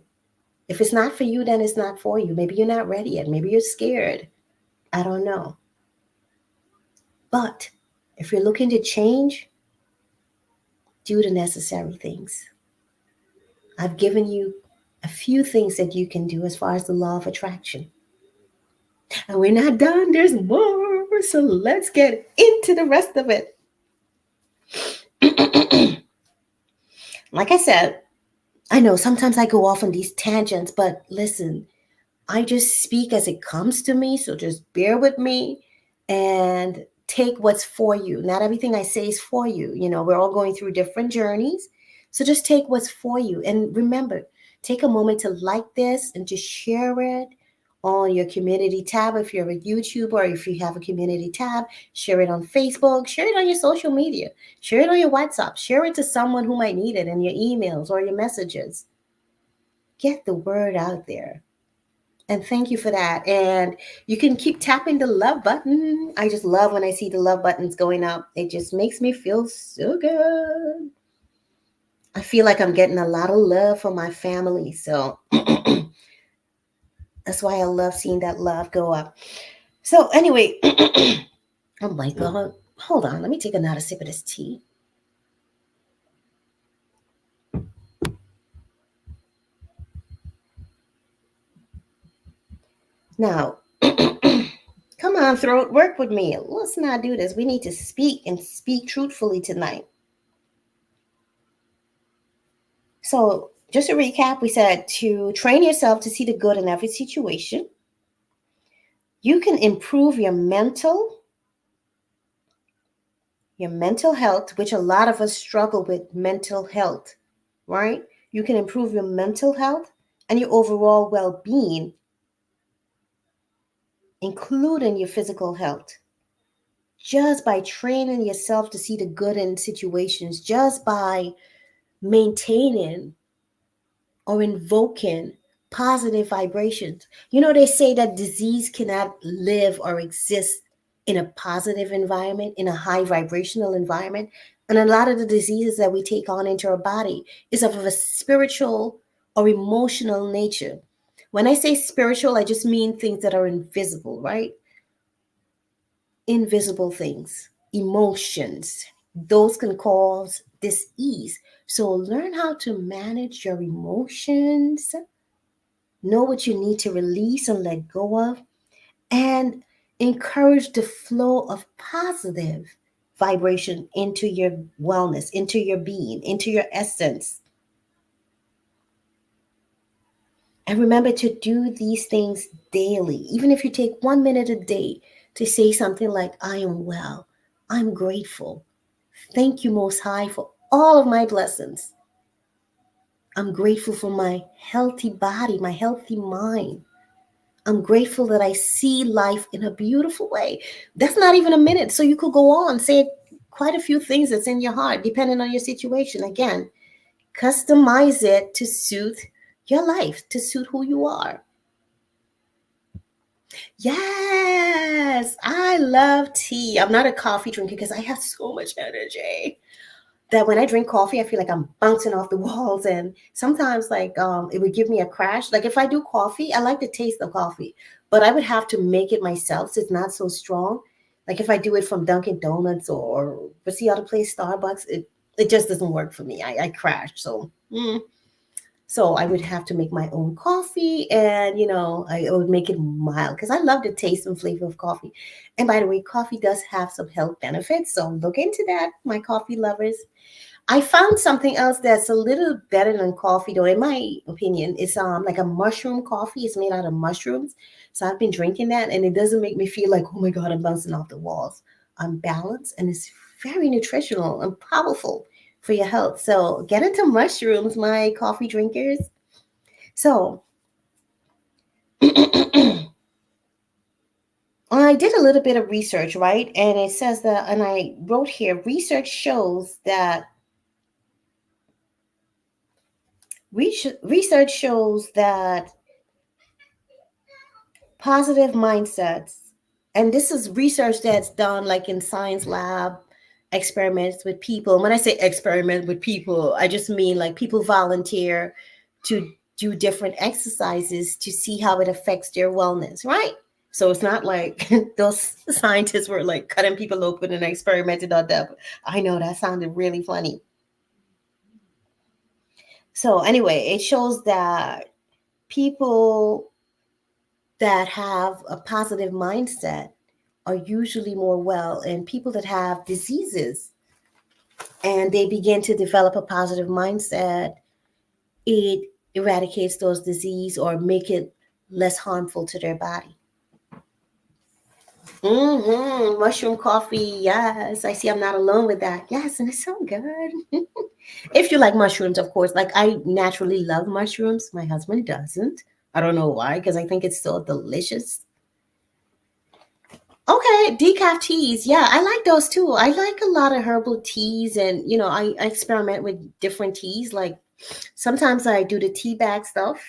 If it's not for you, then it's not for you. Maybe you're not ready yet. Maybe you're scared. I don't know. But if you're looking to change, do the necessary things. I've given you a few things that you can do as far as the law of attraction. And we're not done. There's more. So let's get into the rest of it. Like I said, I know sometimes I go off on these tangents, but listen, I just speak as it comes to me. So just bear with me and take what's for you. Not everything I say is for you. We're all going through different journeys. So just take what's for you. And remember, take a moment to like this and just share it on your community tab. If you're a YouTuber or if you have a community tab, share it on Facebook, share it on your social media, share it on your WhatsApp, share it to someone who might need it in your emails or your messages. Get the word out there. And thank you for that. And you can keep tapping the love button. I just love when I see the love buttons going up. It just makes me feel so good. I feel like I'm getting a lot of love from my family. So that's why I love seeing that love go up. So anyway, oh my God. Hold on. Let me take another sip of this tea. Now, come on, throat, work with me. Let's not do this. We need to speak and speak truthfully tonight. So, just to recap, we said to train yourself to see the good in every situation. You can improve your mental health, which a lot of us struggle with mental health, right? You can improve your mental health and your overall well-being, including your physical health, just by training yourself to see the good in situations, just by maintaining or invoking positive vibrations. They say that disease cannot live or exist in a positive environment, in a high vibrational environment. And a lot of the diseases that we take on into our body is of a spiritual or emotional nature. When I say spiritual, I just mean things that are invisible, right? Invisible things, emotions, those can cause dis-ease. So learn how to manage your emotions, know what you need to release and let go of, and encourage the flow of positive vibration into your wellness, into your being, into your essence. And remember to do these things daily. Even if you take 1 minute a day to say something like, I am well, I'm grateful. Thank you, Most High, for all of my blessings. I'm grateful for my healthy body, my healthy mind. I'm grateful that I see life in a beautiful way. That's not even a minute. So you could go on, say quite a few things that's in your heart, depending on your situation. Again, customize it to suit your life, to suit who you are. Yes, I love tea. I'm not a coffee drinker because I have so much energy that when I drink coffee, I feel like I'm bouncing off the walls, and sometimes like it would give me a crash. Like if I do coffee, I like the taste of coffee, but I would have to make it myself so it's not so strong. Like if I do it from Dunkin' Donuts or what's the other place, Starbucks, it just doesn't work for me. I crash. So I would have to make my own coffee, and I would make it mild because I love the taste and flavor of coffee. And by the way, coffee does have some health benefits, so look into that, my coffee lovers. I found something else that's a little better than coffee, though, in my opinion. It's like a mushroom coffee. It's made out of mushrooms. So I've been drinking that, and it doesn't make me feel like, oh my God, I'm bouncing off the walls. I'm balanced, and it's very nutritional and powerful for your health. So get into mushrooms, my coffee drinkers. So I did a little bit of research, right? And it says that, and I wrote here, research shows that positive mindsets, and this is research that's done like in science lab experiments with people. When I say experiment with people, I just mean like people volunteer to do different exercises to see how it affects their wellness, right? So it's not like those scientists were like cutting people open and experimented on them. I know that sounded really funny. So anyway, it shows that people that have a positive mindset are usually more well, and people that have diseases and they begin to develop a positive mindset, it eradicates those disease or make it less harmful to their body. Mushroom coffee, yes. I see I'm not alone with that. Yes, and it's so good. If you like mushrooms, of course. Like I naturally love mushrooms. My husband doesn't. I don't know why, because I think it's so delicious. Okay, decaf teas. Yeah, I like those too. I like a lot of herbal teas, and I experiment with different teas. Like sometimes I do the tea bag stuff,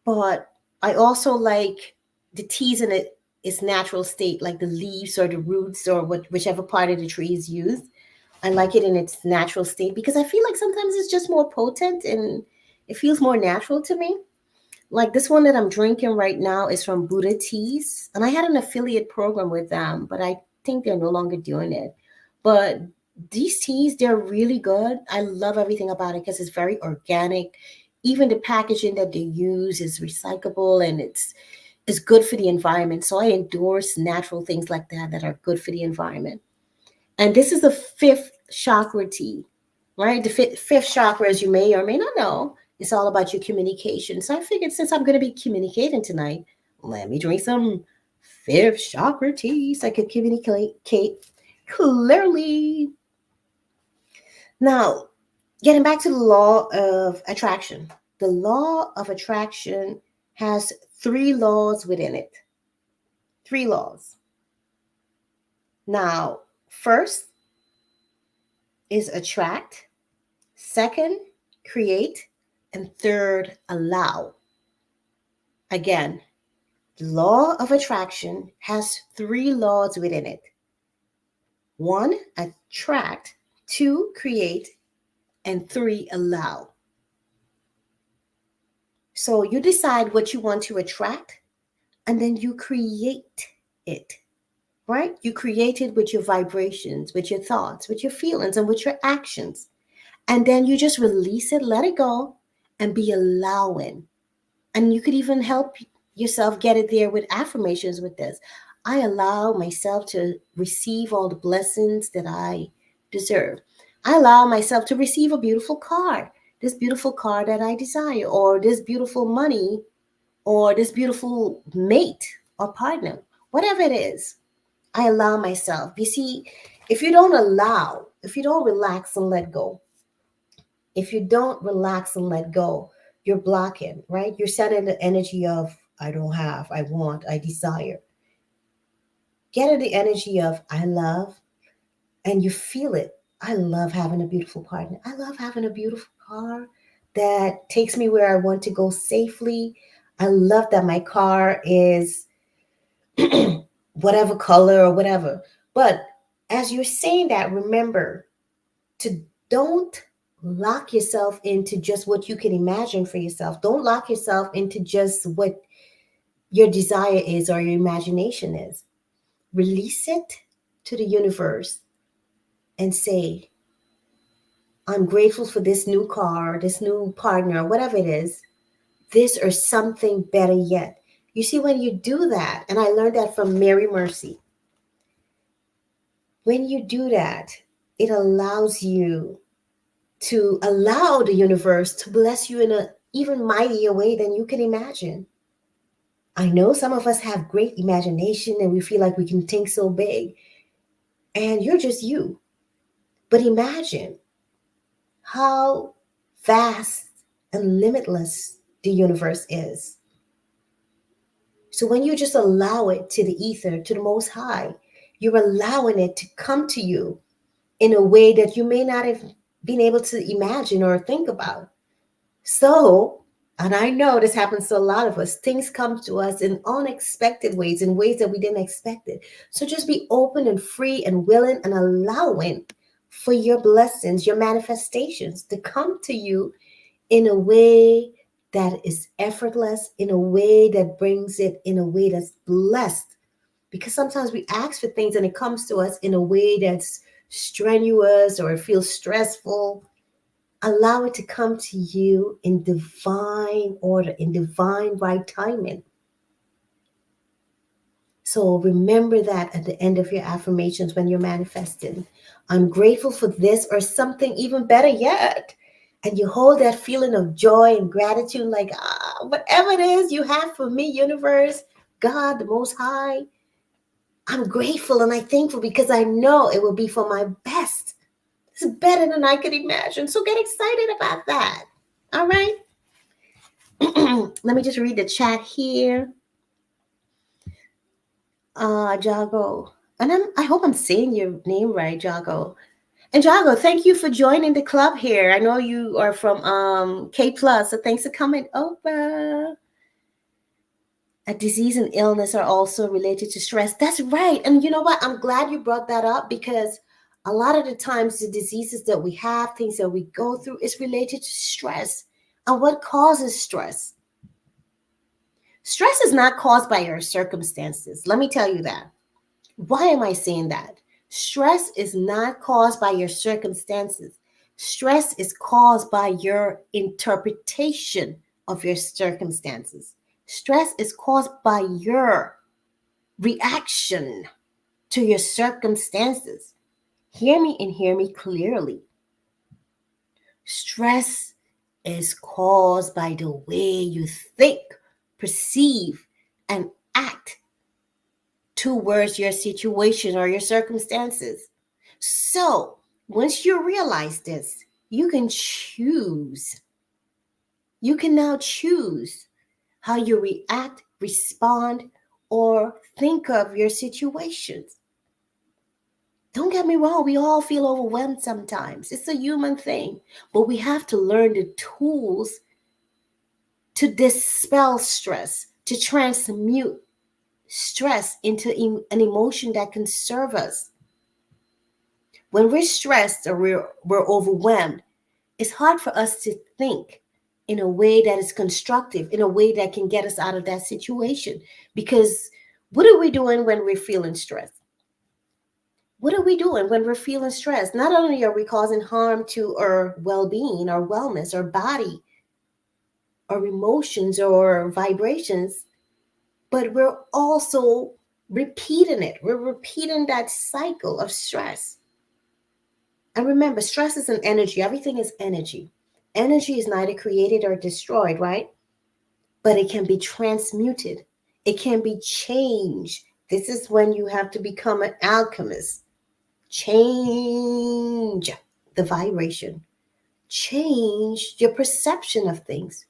but I also like the teas in its natural state, like the leaves or the roots or whichever part of the tree is used. I like it in its natural state because I feel like sometimes it's just more potent and it feels more natural to me. Like this one that I'm drinking right now is from Buddha Teas, and I had an affiliate program with them, but I think they're no longer doing it. But these teas, they're really good. I love everything about it because it's very organic. Even the packaging that they use is recyclable, and it's good for the environment. So I endorse natural things like that that are good for the environment. And this is the fifth chakra tea, right? The fifth chakra, as you may or may not know, it's all about your communication. So I figured since I'm going to be communicating tonight, let me drink some fifth chakra tea so I could communicate clearly. Now, getting back to the law of attraction. The law of attraction has three laws within it. Three laws. Now, first is attract. Second, create. And third, allow. Again, the law of attraction has 3 laws within it. 1, attract. 2, create. And 3, allow. So you decide what you want to attract, and then you create it, right? You create it with your vibrations, with your thoughts, with your feelings, and with your actions. And then you just release it, let it go, and be allowing. And you could even help yourself get it there with affirmations with this. I allow myself to receive all the blessings that I deserve. I allow myself to receive a beautiful car, this beautiful car that I desire, or this beautiful money, or this beautiful mate or partner, whatever it is. I allow myself. You see, if you don't allow, if you don't relax and let go, if you don't relax and let go, you're blocking, right? You're setting the energy of, I don't have, I want, I desire. Get in the energy of, I love, and you feel it. I love having a beautiful partner. I love having a beautiful car that takes me where I want to go safely. I love that my car is whatever color or whatever. But as you're saying that, remember to don't lock yourself into just what you can imagine for yourself. Don't lock yourself into just what your desire is or your imagination is. Release it to the universe and say, I'm grateful for this new car, this new partner, whatever it is, this or something better yet. You see, when you do that, and I learned that from Mary Mercy, when you do that, it allows you to allow the universe to bless you in an even mightier way than you can imagine. I know some of us have great imagination and we feel like we can think so big, and you're just you. But imagine how vast and limitless the universe is. So when you just allow it to the ether, to the Most High, you're allowing it to come to you in a way that you may not have been able to imagine or think about. So, and I know this happens to a lot of us, things come to us in unexpected ways, in ways that we didn't expect it. So just be open and free and willing and allowing for your blessings, your manifestations to come to you in a way that is effortless, in a way that brings it in a way that's blessed. Because sometimes we ask for things and it comes to us in a way that's strenuous or it feels stressful. Allow it to come to you in divine order, in divine right timing. So remember that at the end of your affirmations when you're manifesting. I'm grateful for this or something even better yet. And you hold that feeling of joy and gratitude, like, whatever it is you have for me, universe, God, the Most High, I'm grateful and I'm thankful because I know it will be for my best. It's better than I could imagine. So get excited about that. All right. Let me just read the chat here. Jago. And I hope I'm saying your name right, Jago. And Jago, thank you for joining the club here. I know you are from K Plus, so thanks for coming over. A disease and illness are also related to stress. That's right. And you know what? I'm glad you brought that up because a lot of the times the diseases that we have, things that we go through, is related to stress. And what causes stress? Stress is not caused by your circumstances. Let me tell you that. Why am I saying that? Stress is not caused by your circumstances. Stress is caused by your interpretation of your circumstances. Stress is caused by your reaction to your circumstances. Hear me and hear me clearly. Stress is caused by the way you think, perceive, and act towards your situation or your circumstances. So, once you realize this, you can choose. You can now choose how you react, respond, or think of your situations. Don't get me wrong, we all feel overwhelmed sometimes. It's a human thing, but we have to learn the tools to dispel stress, to transmute stress into an emotion that can serve us. When we're stressed or we're overwhelmed, it's hard for us to think in a way that is constructive, in a way that can get us out of that situation. Because what are we doing when we're feeling stressed? What are we doing when we're feeling stressed? Not only are we causing harm to our well being, our wellness, our body, our emotions, or vibrations, but we're also repeating it. We're repeating that cycle of stress. And remember, stress is an energy. Everything is energy. Energy is neither created or destroyed, right? But it can be transmuted. It can be changed. This is when you have to become an alchemist. Change the vibration. Change your perception of things.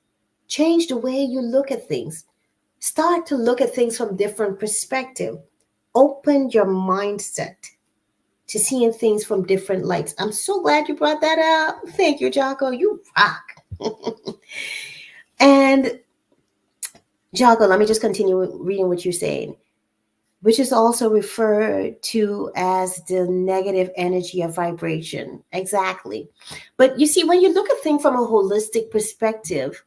Change the way you look at things. Start to look at things from different perspective. Open your mindset to seeing things from different lights. I'm so glad you brought that up. Thank you, Jocko. You rock. And Jocko, let me just continue reading what you're saying, which is also referred to as the negative energy of vibration. Exactly. But you see, when you look at things from a holistic perspective,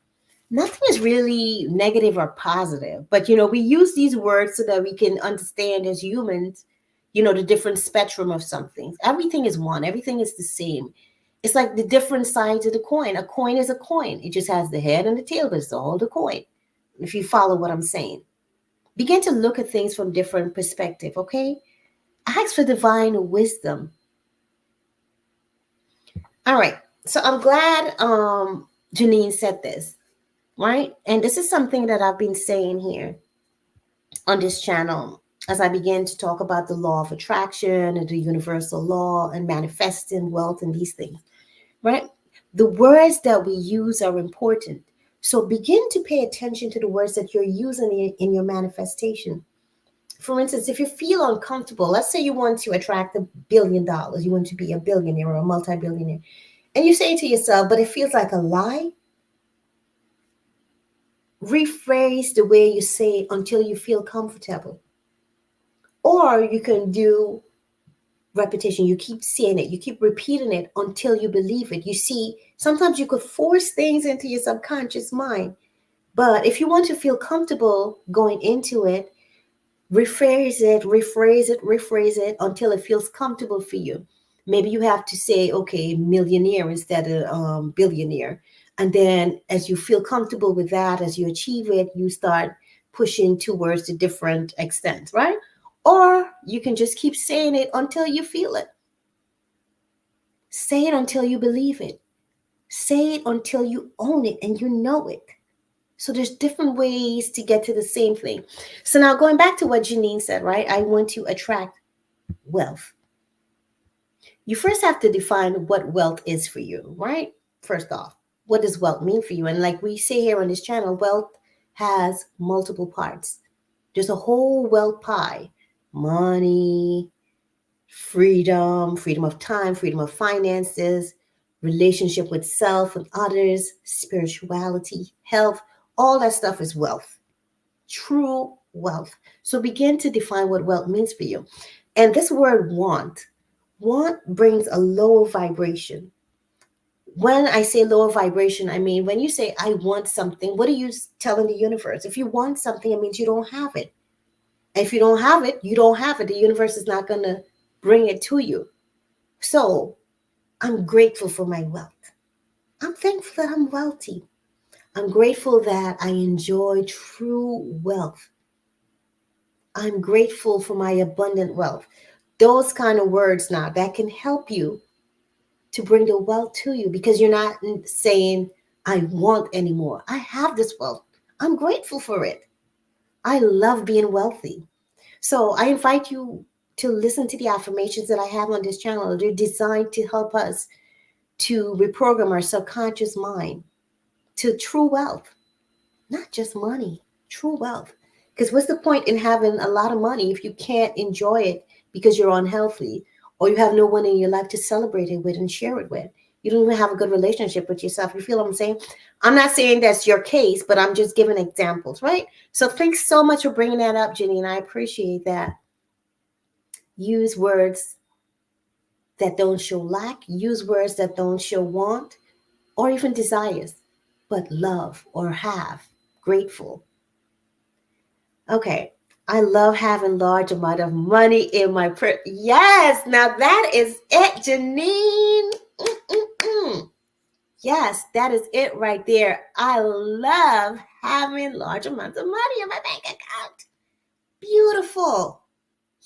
nothing is really negative or positive. But, we use these words so that we can understand as humans, the different spectrum of something. Everything is one, everything is the same. It's like the different sides of the coin. A coin is a coin. It just has the head and the tail, but it's all the coin. If you follow what I'm saying, begin to look at things from different perspective, okay? Ask for divine wisdom. All right. So I'm glad Janine said this, right? And this is something that I've been saying here on this channel as I begin to talk about the law of attraction and the universal law and manifesting wealth and these things, right? The words that we use are important. So begin to pay attention to the words that you're using in your manifestation. For instance, if you feel uncomfortable, let's say you want to attract $1 billion, you want to be a billionaire or a multi-billionaire, and you say to yourself, but it feels like a lie. Rephrase the way you say it until you feel comfortable. Or you can do repetition. You keep saying it. You keep repeating it until you believe it. You see, sometimes you could force things into your subconscious mind. But if you want to feel comfortable going into it, rephrase it until it feels comfortable for you. Maybe you have to say, okay, millionaire instead of billionaire. And then as you feel comfortable with that, as you achieve it, you start pushing towards the different extent, right? Or you can just keep saying it until you feel it. Say it until you believe it. Say it until you own it and you know it. So there's different ways to get to the same thing. So now going back to what Janine said, right? I want to attract wealth. You first have to define what wealth is for you, right? First off, what does wealth mean for you? And like we say here on this channel, wealth has multiple parts. There's a whole wealth pie. Money, freedom of time, freedom of finances, relationship with self and others, spirituality, health, all that stuff is wealth, true wealth. So begin to define what wealth means for you. And this word want brings a lower vibration. When I say lower vibration, I mean, when you say, I want something, what are you telling the universe? If you want something, it means you don't have it. And if you don't have it, you don't have it. The universe is not going to bring it to you. So I'm grateful for my wealth. I'm thankful that I'm wealthy. I'm grateful that I enjoy true wealth. I'm grateful for my abundant wealth. Those kind of words now that can help you to bring the wealth to you because you're not saying, I want anymore. I have this wealth. I'm grateful for it. I love being wealthy. So I invite you to listen to the affirmations that I have on this channel. They're designed to help us to reprogram our subconscious mind to true wealth, not just money, true wealth. Because what's the point in having a lot of money if you can't enjoy it because you're unhealthy or you have no one in your life to celebrate it with and share it with? You don't even have a good relationship with yourself. You feel what I'm saying? I'm not saying that's your case, but I'm just giving examples, right? So thanks so much for bringing that up, Jenny, and I appreciate that. Use words that don't show lack, use words that don't show want or even desires, but love or have, grateful. Okay. I love having large amount of money in my Yes, now that is it, Janine. Mm-mm-mm. Yes, that is it right there. I love having large amounts of money in my bank account. Beautiful.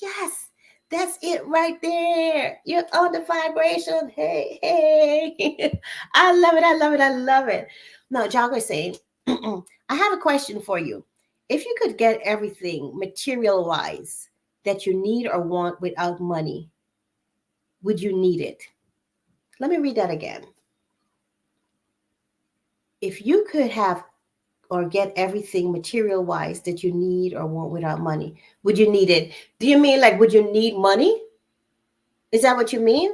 Yes, that's it right there. You're on the vibration. Hey, hey. I love it. I love it. I love it. Now, Jogger saying, I have a question for you. If you could get everything material wise that you need or want without money, would you need it? Let me read that again. If you could have or get everything material wise that you need or want without money, would you need it? Do you mean like, would you need money? Is that what you mean?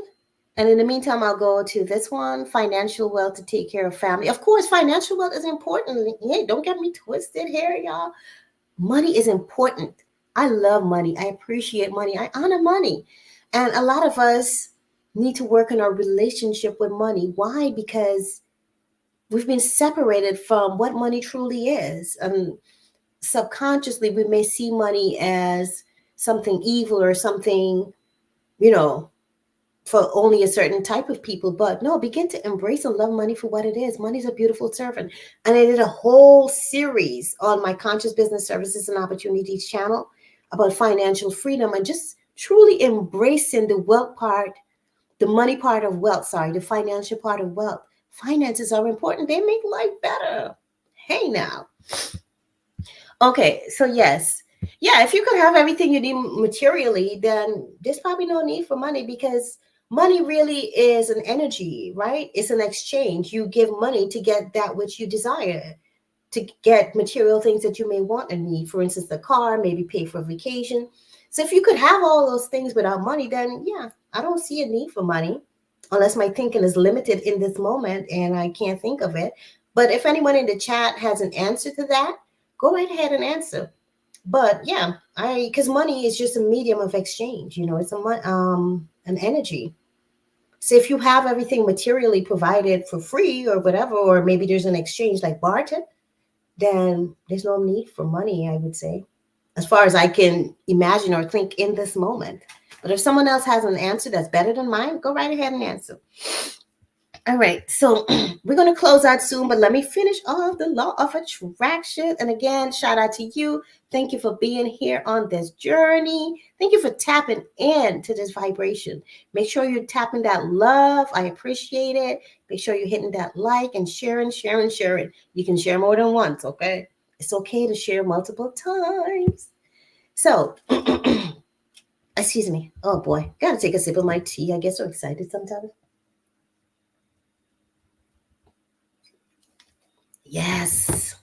And in the meantime, I'll go to this one, financial wealth to take care of family. Of course, financial wealth is important. Hey, don't get me twisted here, y'all. Money is important. I love money. I appreciate money. I honor money. And a lot of us need to work on our relationship with money. Why? Because we've been separated from what money truly is. And subconsciously, we may see money as something evil or something, you know, for only a certain type of people. But no, begin to embrace and love money for what it is. Money's a beautiful servant. And I did a whole series on my Conscious Business Services and Opportunities channel about financial freedom and just truly embracing the wealth part, the money part of wealth, sorry, the financial part of wealth. Finances are important. They make life better. Hey now. Okay, so yes. Yeah, if you could have everything you need materially, then there's probably no need for money because money really is an energy, right? It's an exchange. You give money to get that which you desire, to get material things that you may want and need. For instance, the car, maybe pay for a vacation. So if you could have all those things without money, then yeah, I don't see a need for money unless my thinking is limited in this moment and I can't think of it. But if anyone in the chat has an answer to that, go right ahead and answer. But yeah, I because money is just a medium of exchange. You know, it's an energy. So if you have everything materially provided for free or whatever, or maybe there's an exchange like barter, then there's no need for money, I would say, as far as I can imagine or think in this moment. But if someone else has an answer that's better than mine, go right ahead and answer. All right, so we're going to close out soon, but let me finish off the law of attraction. And again, shout out to you. Thank you for being here on this journey. Thank you for tapping in to this vibration. Make sure you're tapping that love. I appreciate it. Make sure you're hitting that like and sharing, sharing, sharing. You can share more than once, okay? It's okay to share multiple times. So, excuse me. Oh boy, gotta take a sip of my tea. I get so excited sometimes. Yes.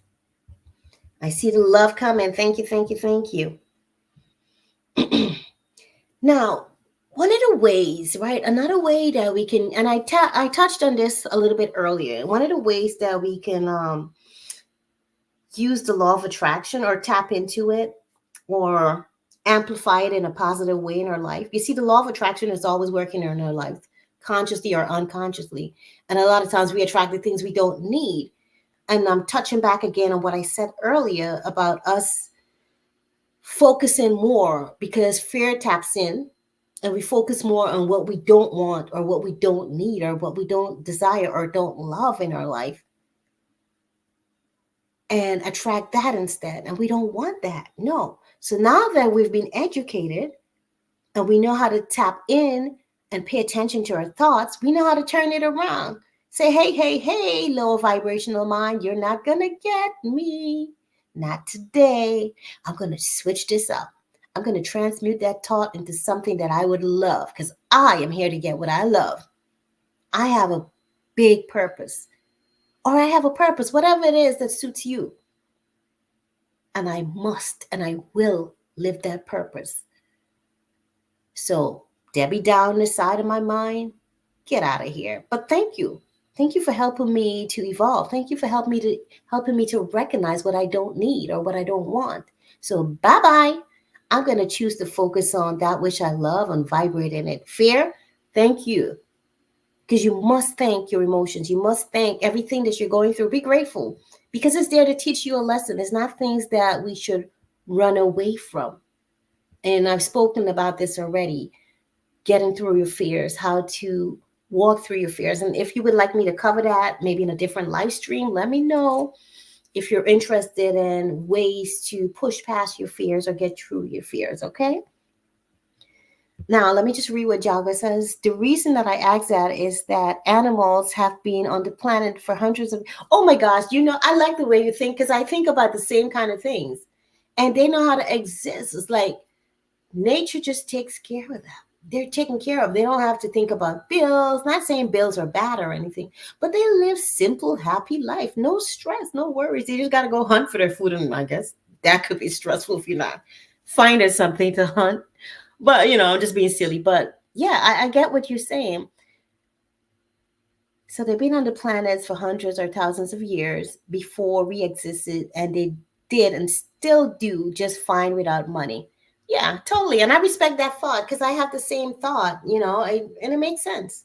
I see the love coming. Thank you, thank you, thank you. Now, one of the ways, right? Another way that we can, and I touched on this a little bit earlier. One of the ways that we can use the law of attraction or tap into it or amplify it in a positive way in our life. You see, the law of attraction is always working in our life, consciously or unconsciously. And a lot of times we attract the things we don't need. And I'm touching back again on what I said earlier about us focusing more because fear taps in and we focus more on what we don't want or what we don't need or what we don't desire or don't love in our life and attract that instead. And we don't want that. No. So now that we've been educated and we know how to tap in and pay attention to our thoughts, we know how to turn it around. Say, hey, hey, hey, low vibrational mind, you're not going to get me. Not today. I'm going to switch this up. I'm going to transmute that thought into something that I would love because I am here to get what I love. I have a big purpose, or I have a purpose, whatever it is that suits you. And I must and I will live that purpose. So, Debbie down the side of my mind, Get out of here. But thank you. Thank you for helping me to evolve. Thank you for helping me to recognize what I don't need or what I don't want. So bye bye. I'm gonna choose to focus on that which I love and vibrate in it. Fear, thank you. Because you must thank your emotions. You must thank everything that you're going through. Be grateful because it's there to teach you a lesson. It's not things that we should run away from. And I've spoken about this already, getting through your fears, how to walk through your fears. And if you would like me to cover that, maybe in a different live stream, let me know if you're interested in ways to push past your fears or get through your fears, okay? Now, let me just read what Jaga says. The reason that I ask that is that animals have been on the planet for hundreds of. Oh my gosh, I like the way you think because I think about the same kind of things. And they know how to exist. It's like nature just takes care of them. They're taken care of. They don't have to think about bills. Not saying bills are bad or anything, but they live simple, happy life. No stress, no worries. They just got to go hunt for their food. And I guess that could be stressful if you're not finding something to hunt. But, I'm just being silly. But yeah, I get what you're saying. So they've been on the planets for hundreds or thousands of years before we existed, and they did and still do just fine without money. Yeah, totally. And I respect that thought because I have the same thought, and it makes sense.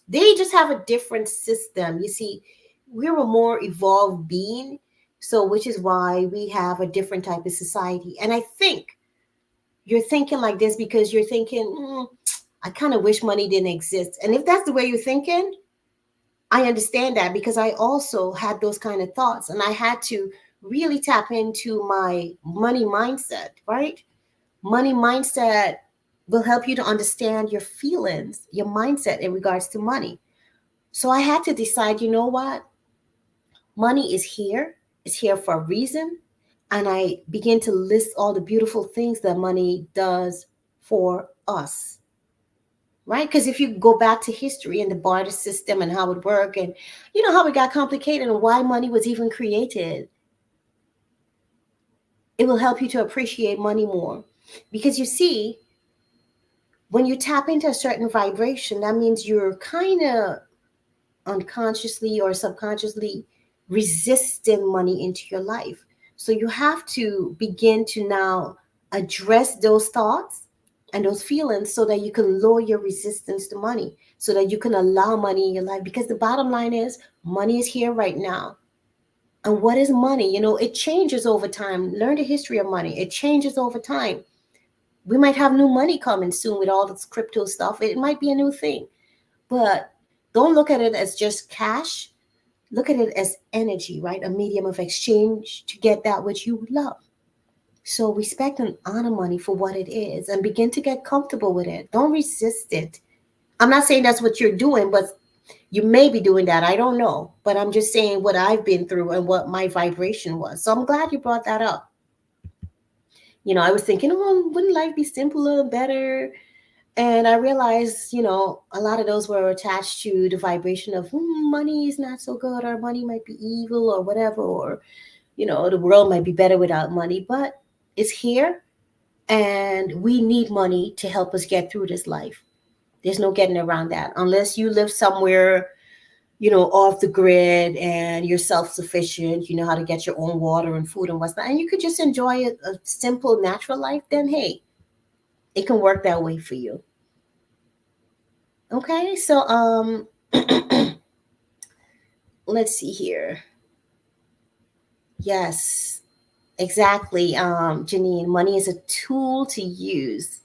They just have a different system. You see, we're a more evolved being, so which is why we have a different type of society. And I think you're thinking like this because you're thinking, I kind of wish money didn't exist. And if that's the way you're thinking, I understand that because I also had those kind of thoughts and I had to really tap into my money mindset, right? Money mindset will help you to understand your feelings, your mindset in regards to money. So I had to decide, you know what? Money is here. It's here for a reason. And I began to list all the beautiful things that money does for us. Right? Because if you go back to history and the barter system and how it worked and how it got complicated and why money was even created, it will help you to appreciate money more. Because you see, when you tap into a certain vibration, that means you're kind of unconsciously or subconsciously resisting money into your life. So you have to begin to now address those thoughts and those feelings so that you can lower your resistance to money, so that you can allow money in your life. Because the bottom line is money is here right now. And what is money? It changes over time. Learn the history of money. It changes over time. We might have new money coming soon with all this crypto stuff. It might be a new thing. But don't look at it as just cash. Look at it as energy, right? A medium of exchange to get that which you love. So respect and honor money for what it is and begin to get comfortable with it. Don't resist it. I'm not saying that's what you're doing, but you may be doing that. I don't know. But I'm just saying what I've been through and what my vibration was. So I'm glad you brought that up. I was thinking, oh, wouldn't life be simpler, better? And I realized, a lot of those were attached to the vibration of money is not so good, or money might be evil, or whatever, or, the world might be better without money. But it's here, and we need money to help us get through this life. There's no getting around that unless you live somewhere, off the grid and you're self-sufficient, you know how to get your own water and food and whatnot, and you could just enjoy a simple, natural life, then hey, it can work that way for you. Okay, so let's see here. Yes, exactly. Janine, money is a tool to use.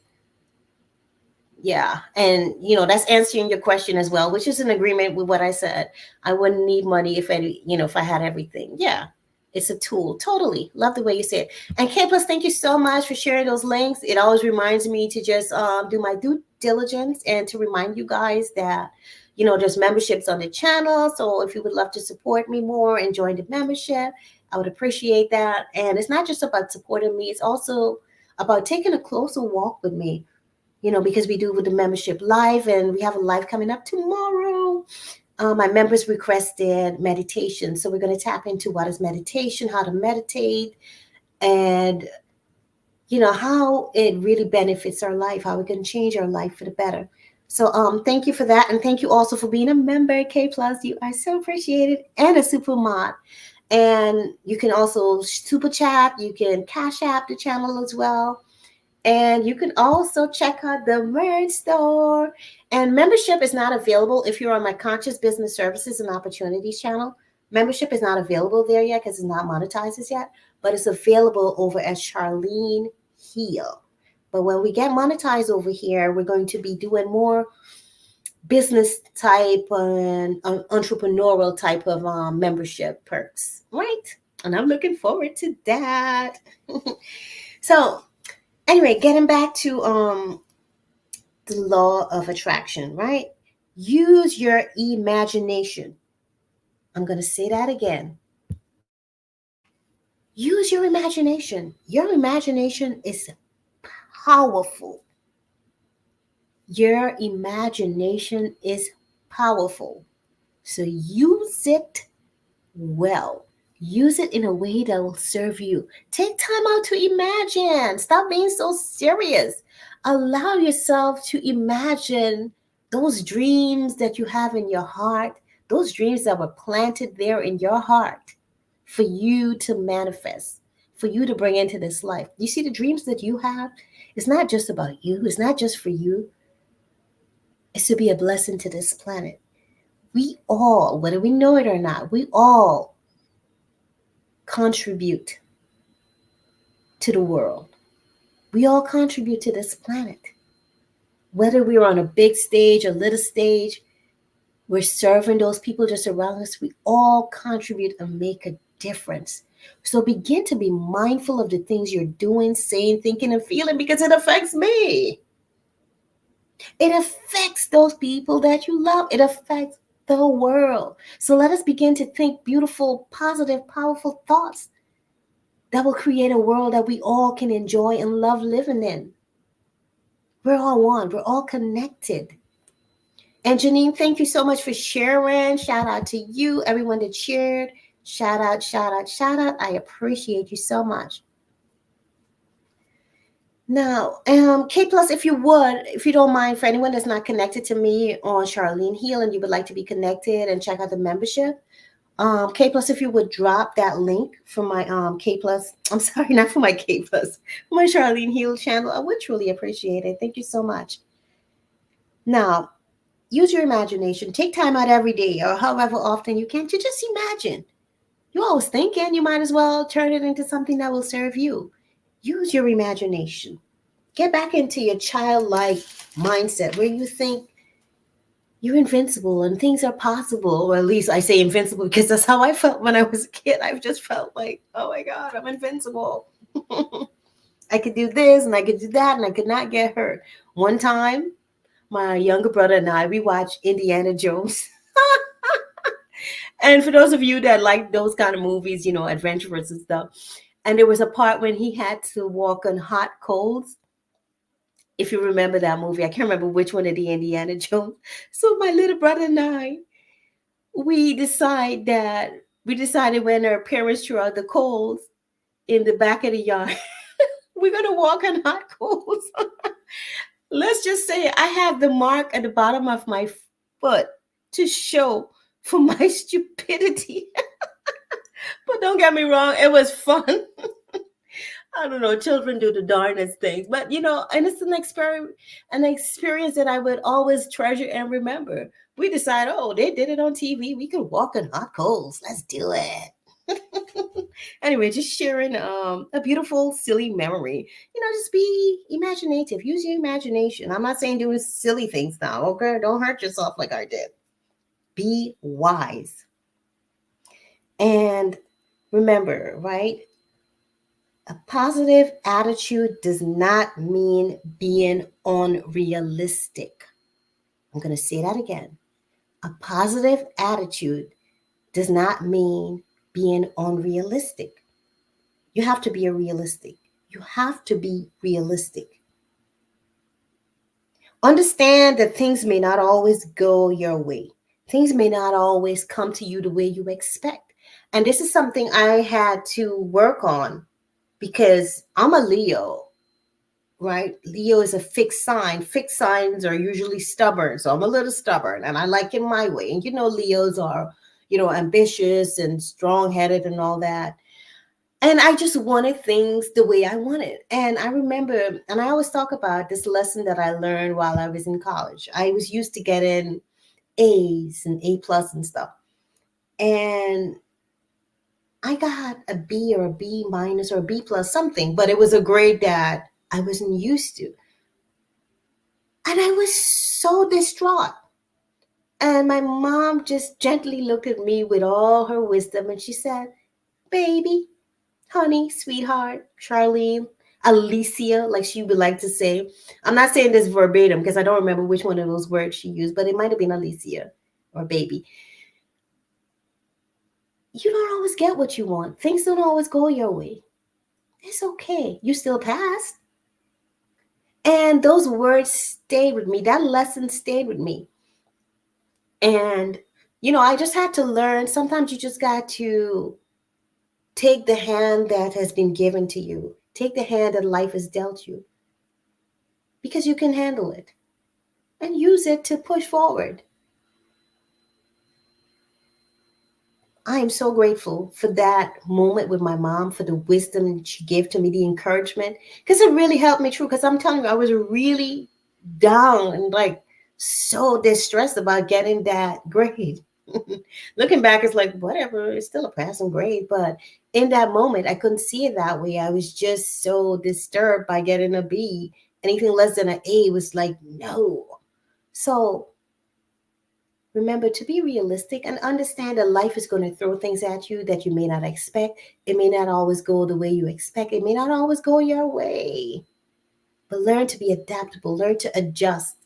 Yeah, and that's answering your question as well, which is in agreement with what I said. I wouldn't need money if I had everything. Yeah, it's a tool. Totally. Love the way you say it. And K Plus, thank you so much for sharing those links. It always reminds me to just do my due diligence and to remind you guys that there's memberships on the channel. So if you would love to support me more and join the membership, I would appreciate that. And it's not just about supporting me, it's also about taking a closer walk with me, because we do with the membership live, and we have a live coming up tomorrow. My members requested meditation. So we're going to tap into what is meditation, how to meditate, and, how it really benefits our life, how we can change our life for the better. So thank you for that. And thank you also for being a member, K Plus. You are so appreciated and a super mod. And you can also super chat, you can cash app the channel as well. And you can also check out the merch store. And membership is not available if you're on my Conscious Business Services and Opportunities channel. Membership is not available there yet because it's not monetized as yet, but it's available over at Charlene Heal. But when we get monetized over here, we're going to be doing more business type and entrepreneurial type of membership perks, right? And I'm looking forward to that. So, anyway, getting back to the law of attraction, right? Use your imagination. I'm going to say that again. Use your imagination. Your imagination is powerful. Your imagination is powerful. So use it well. Use it in a way that will serve you. Take time out to imagine. Stop being so serious. Allow yourself to imagine those dreams that you have in your heart, those dreams that were planted there in your heart for you to manifest, for you to bring into this life. You see, the dreams that you have, it's not just about you, it's not just for you, it's to be a blessing to this planet. We all, whether we know it or not, we all contribute to the world. We all contribute to this planet. Whether we're on a big stage or little stage, we're serving those people just around us. We all contribute and make a difference. So begin to be mindful of the things you're doing, saying, thinking, and feeling because it affects me. It affects those people that you love. It affects the world. So let us begin to think beautiful, positive, powerful thoughts that will create a world that we all can enjoy and love living in. We're all one, we're all connected. And Janine, thank you so much for sharing. Shout out to you, everyone that shared. Shout out, shout out, shout out. I appreciate you so much. Now, K Plus, if you would, if you don't mind, for anyone that's not connected to me on Charlene Heal and you would like to be connected and check out the membership, K Plus, if you would drop that link for my K Plus, I'm sorry, not for my K Plus, for my Charlene Heal channel, I would truly appreciate it. Thank you so much. Now, use your imagination. Take time out every day or however often you can to just imagine. You're always thinking, you might as well turn it into something that will serve you. Use your imagination. Get back into your childlike mindset where you think you're invincible and things are possible. Or at least I say invincible because that's how I felt when I was a kid. I just felt like, oh my God, I'm invincible. I could do this and I could do that and I could not get hurt. One time, my younger brother and I, we watched Indiana Jones. And for those of you that like those kind of movies, adventurous and stuff, and there was a part when he had to walk on hot coals. If you remember that movie, I can't remember which one of the Indiana Jones. So my little brother and I, we decided when our parents threw out the coals in the back of the yard, we're gonna walk on hot coals. Let's just say I have the mark at the bottom of my foot to show for my stupidity. But don't get me wrong, it was fun. I don't know, children do the darndest things, but and it's an experience that I would always treasure and remember. We decide, oh, they did it on TV. We can walk on hot coals. Let's do it. Anyway, just sharing a beautiful, silly memory. Just be imaginative. Use your imagination. I'm not saying doing silly things now. Okay, don't hurt yourself like I did. Be wise. And remember, right? A positive attitude does not mean being unrealistic. I'm going to say that again. A positive attitude does not mean being unrealistic. You have to be realistic. You have to be realistic. Understand that things may not always go your way. Things may not always come to you the way you expect. And this is something I had to work on because I'm a Leo, right? Leo is a fixed sign. Fixed signs are usually stubborn. So I'm a little stubborn and I like it my way. And Leos are, ambitious and strong headed and all that. And I just wanted things the way I wanted. And I remember, and I always talk about this lesson that I learned while I was in college. I was used to getting A's and A plus and stuff. And I got a B or a B minus or a B plus something, but it was a grade that I wasn't used to. And I was so distraught. And my mom just gently looked at me with all her wisdom and she said, "Baby, honey, sweetheart, Charlene, Alicia," like she would like to say. I'm not saying this verbatim because I don't remember which one of those words she used, but it might have been Alicia or baby. You don't always get what you want. Things don't always go your way. It's okay. You still passed. And those words stayed with me. That lesson stayed with me. And, I just had to learn. Sometimes you just got to take the hand that has been given to you, take the hand that life has dealt you, because you can handle it and use it to push forward. I am so grateful for that moment with my mom, for the wisdom she gave to me, the encouragement, because it really helped me through. Because I'm telling you, I was really down and like so distressed about getting that grade. Looking back, it's like, whatever, it's still a passing grade. But in that moment, I couldn't see it that way. I was just so disturbed by getting a B. Anything less than an A was like, no. So remember to be realistic and understand that life is going to throw things at you that you may not expect. It may not always go the way you expect. It may not always go your way. But learn to be adaptable, learn to adjust,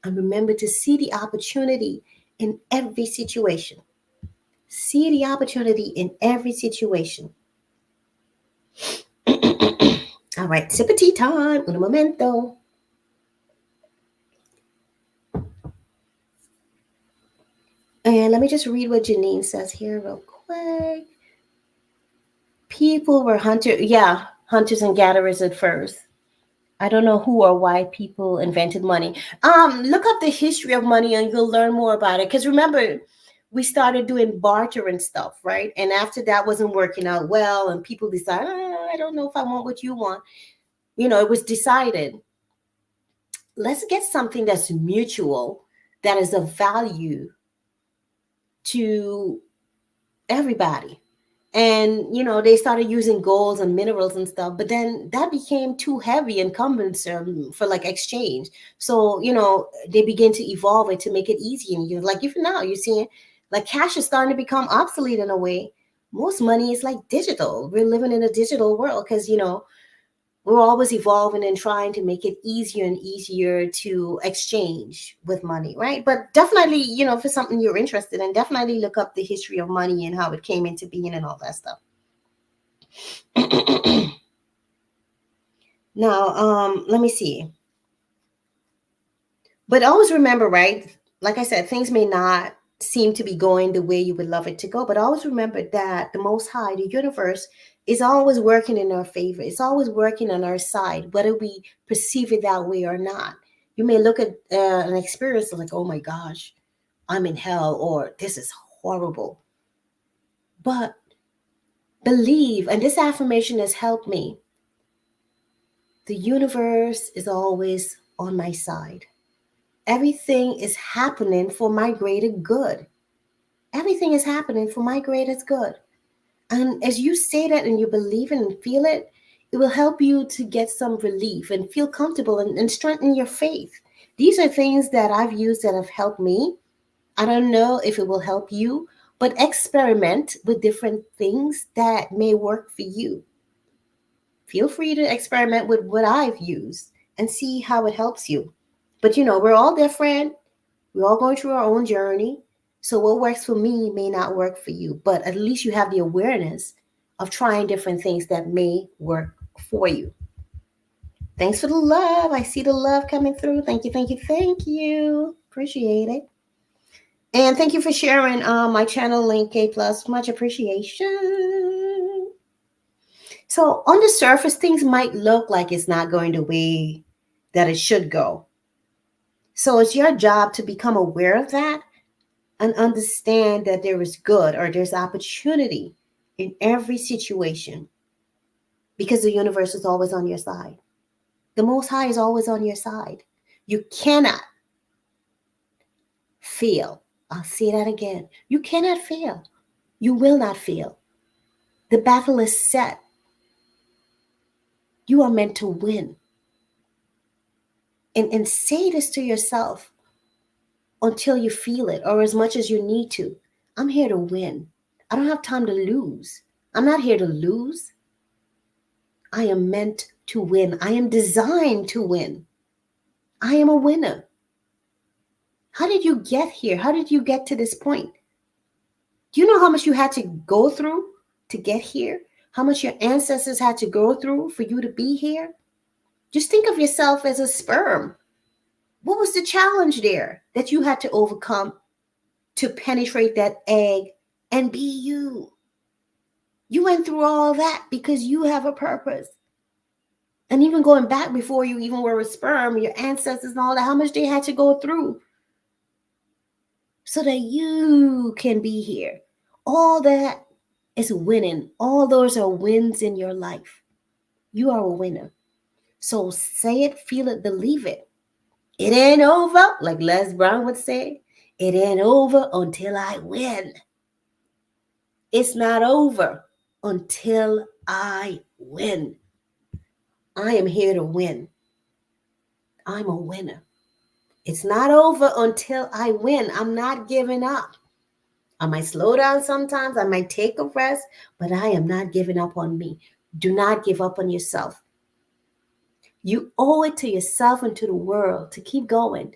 and remember to see the opportunity in every situation. See the opportunity in every situation. All right, sip of tea time, un momento. And let me just read what Janine says here real quick. People were hunters and gatherers at first. I don't know who or why people invented money. Look up the history of money and you'll learn more about it. Because remember, we started doing barter and stuff, right? And after that wasn't working out well, and people decided, I don't know if I want what you want. It was decided, let's get something that's mutual, that is of value to everybody. And they started using golds and minerals and stuff, but then that became too heavy and cumbersome for like exchange. So they begin to evolve it to make it easy. And you're like, even now you're seeing like cash is starting to become obsolete in a way. Most money is like digital. We're living in a digital world because we're always evolving and trying to make it easier and easier to exchange with money, right? But definitely, if it's something you're interested in, definitely look up the history of money and how it came into being and all that stuff. Now, let me see. But always remember, right? Like I said, things may not seem to be going the way you would love it to go, but always remember that the Most High, the universe, is always working in our favor. It's always working on our side, whether we perceive it that way or not. You may look at an experience like, oh my gosh, I'm in hell, or this is horrible. But believe, and this affirmation has helped me, the universe is always on my side. Everything is happening for my greater good. Everything is happening for my greatest good. And as you say that and you believe it and feel it, it will help you to get some relief and feel comfortable and strengthen your faith. These are things that I've used that have helped me. I don't know if it will help you, but experiment with different things that may work for you. Feel free to experiment with what I've used and see how it helps you. But we're all different. We're all going through our own journey. So what works for me may not work for you, but at least you have the awareness of trying different things that may work for you. Thanks for the love. I see the love coming through. Thank you, thank you, thank you. Appreciate it. And thank you for sharing my channel link, K Plus. Much appreciation. So on the surface, things might look like it's not going the way that it should go. So it's your job to become aware of that and understand that there is good or there's opportunity in every situation because the universe is always on your side. The Most High is always on your side. You cannot fail. I'll say that again. You cannot fail. You will not fail. The battle is set. You are meant to win. And say this to yourself until you feel it or as much as you need to. I'm here to win. I don't have time to lose. I'm not here to lose. I am meant to win. I am designed to win. I am a winner. How did you get here? How did you get to this point? Do you know how much you had to go through to get here? How much your ancestors had to go through for you to be here? Just think of yourself as a sperm. What was the challenge there that you had to overcome to penetrate that egg and be you? You went through all that because you have a purpose. And even going back before you even were a sperm, your ancestors and all that, how much they had to go through so that you can be here. All that is winning. All those are wins in your life. You are a winner. So say it, feel it, believe it. It ain't over, like Les Brown would say. It ain't over until I win. It's not over until I win. I am here to win. I'm a winner. It's not over until I win. I'm not giving up. I might slow down sometimes. I might take a rest, but I am not giving up on me. Do not give up on yourself. You owe it to yourself and to the world to keep going,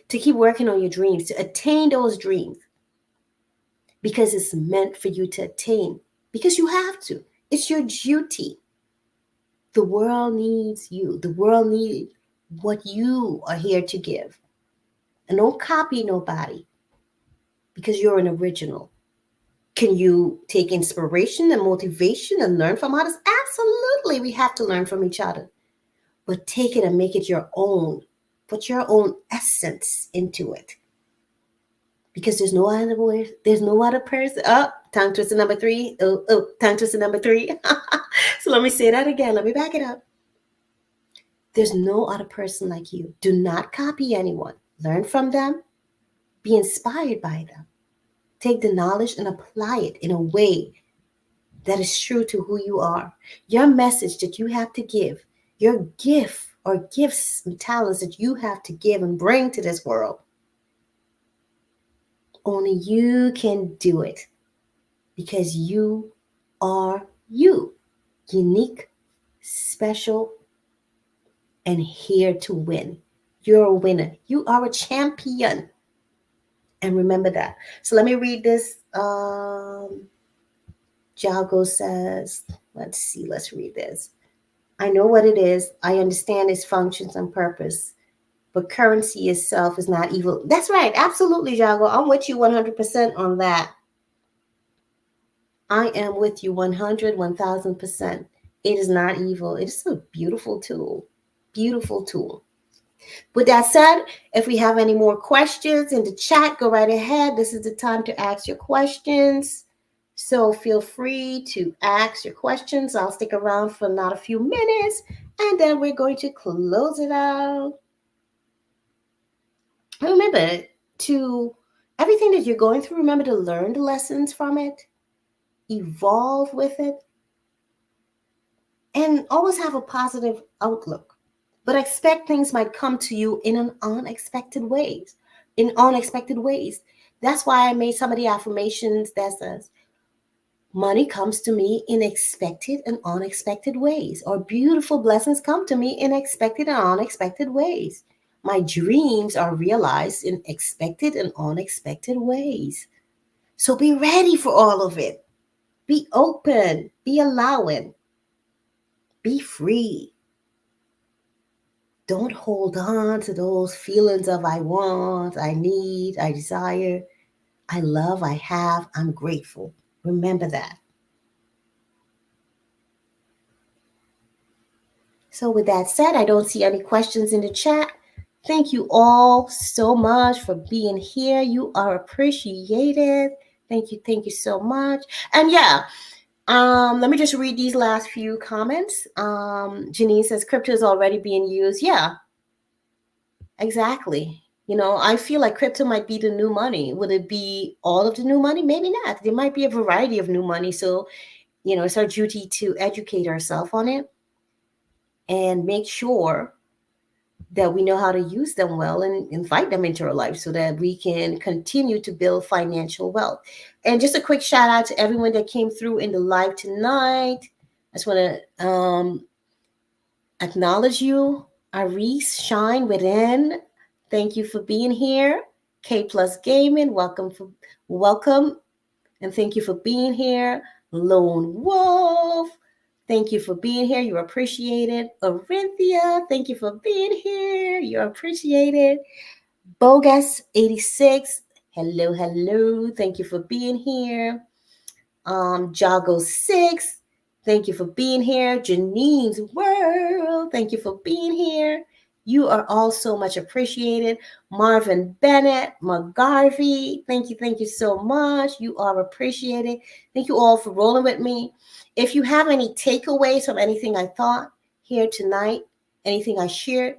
to keep working on your dreams, to attain those dreams because it's meant for you to attain, because you have to. It's your duty. The world needs you. The world needs what you are here to give. And don't copy nobody because you're an original. Can you take inspiration and motivation and learn from others? Absolutely. We have to learn from each other. But take it and make it your own. Put your own essence into it. Because there's no other way. There's no other person. Oh, tongue twister number 3. Tongue twister number 3. So let me say that again. Let me back it up. There's no other person like you. Do not copy anyone. Learn from them. Be inspired by them. Take the knowledge and apply it in a way that is true to who you are. Your message that you have to give, your gift or gifts and talents that you have to give and bring to this world. Only you can do it because you are you, unique, special, and here to win. You're a winner. You are a champion. And remember that. So let me read this. Jago says, let's read this. I know what it is. I understand its functions and purpose, but currency itself is not evil. That's right. Absolutely, Jago. I'm with you 100% on that. I am with you 100, 1000%. It is not evil. It is a beautiful tool. Beautiful tool. With that said, if we have any more questions in the chat, go right ahead. This is the time to ask your questions. So feel free to ask your questions. I'll stick around for not a few minutes, and then we're going to close it out. Remember to everything that you're going through, remember to learn the lessons from it, evolve with it, and always have a positive outlook. But expect things might come to you in unexpected ways. That's why I made some of the affirmations that says, money comes to me in expected and unexpected ways, or beautiful blessings come to me in expected and unexpected ways. My dreams are realized in expected and unexpected ways. So be ready for all of it. Be open, be allowing, be free. Don't hold on to those feelings of I want, I need, I desire, I love, I have, I'm grateful. Remember that. So with that said, I don't see any questions in the chat. Thank you all so much for being here. You are appreciated. Thank you so much. And yeah, let me just read these last few comments. Janine says crypto is already being used. Yeah, exactly. I feel like crypto might be the new money. Would it be all of the new money? Maybe not. There might be a variety of new money. So, it's our duty to educate ourselves on it and make sure that we know how to use them well and invite them into our life so that we can continue to build financial wealth. And just a quick shout out to everyone that came through in the live tonight. I just want to acknowledge you. Aris, Shine Within, thank you for being here. K Plus Gaming, welcome, and thank you for being here. Lone Wolf, thank you for being here. You're appreciated. Orinthia, thank you for being here. You're appreciated. Bogus86, hello. Thank you for being here. Jago6, thank you for being here. Janine's World, thank you for being here. You are all so much appreciated. Marvin Bennett, McGarvey, thank you so much. You are appreciated. Thank you all for rolling with me. If you have any takeaways from anything I thought here tonight, anything I shared,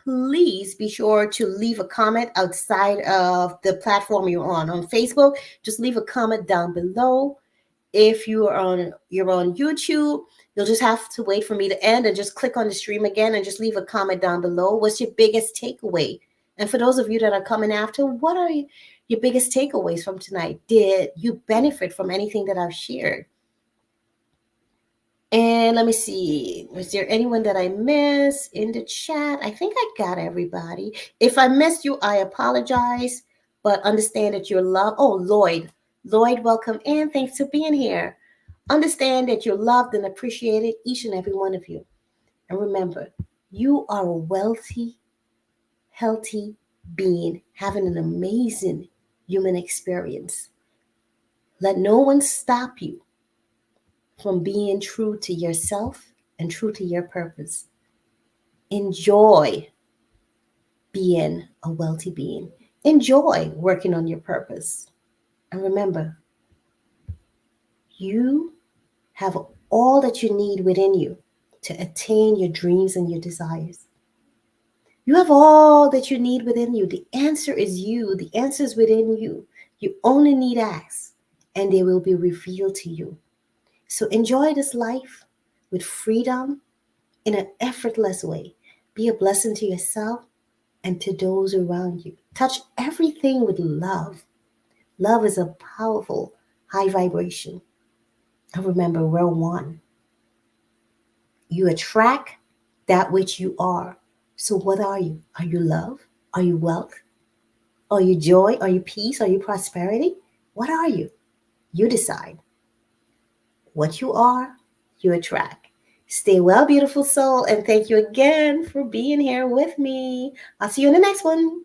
please be sure to leave a comment outside of the platform you're on. On Facebook, just leave a comment down below. If you're on YouTube, you'll just have to wait for me to end and just click on the stream again and just leave a comment down below. What's your biggest takeaway? And for those of you that are coming after, what are your biggest takeaways from tonight? Did you benefit from anything that I've shared? And let me see, was there anyone that I missed in the chat? I think I got everybody. If I missed you, I apologize, but understand that you're loved. Oh, Lloyd, welcome in. Thanks for being here. Understand that you're loved and appreciated, each and every one of you. And remember, you are a wealthy, healthy being having an amazing human experience. Let no one stop you from being true to yourself and true to your purpose. Enjoy being a wealthy being. Enjoy working on your purpose. And remember, you have all that you need within you to attain your dreams and your desires. You have all that you need within you. The answer is you. The answer is within you. You only need ask, and they will be revealed to you. So enjoy this life with freedom in an effortless way. Be a blessing to yourself and to those around you. Touch everything with love. Love is a powerful, high vibration. And remember, we're one. You attract that which you are. So what are you? Are you love? Are you wealth? Are you joy? Are you peace? Are you prosperity? What are you? You decide. What you are, you attract. Stay well, beautiful soul, and thank you again for being here with me. I'll see you in the next one.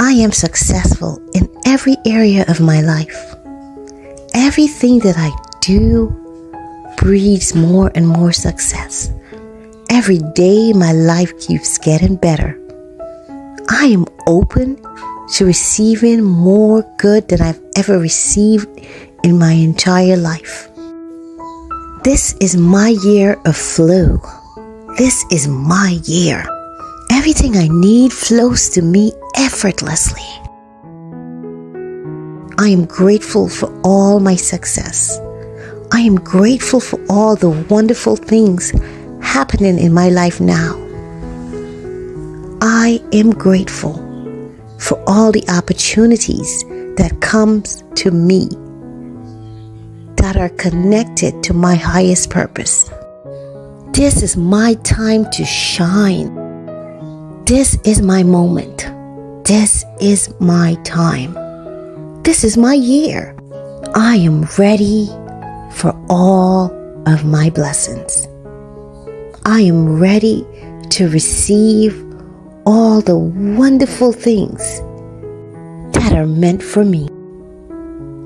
I am successful in every area of my life. Everything that I do breeds more and more success. Every day my life keeps getting better. I am open to receiving more good than I've ever received in my entire life. This is my year of flow. This is my year. Everything I need flows to me effortlessly. I am grateful for all my success. I am grateful for all the wonderful things happening in my life now. I am grateful for all the opportunities that comes to me that are connected to my highest purpose. This is my time to shine. This is my moment. This is my time. This is my year. I am ready for all of my blessings. I am ready to receive all the wonderful things that are meant for me.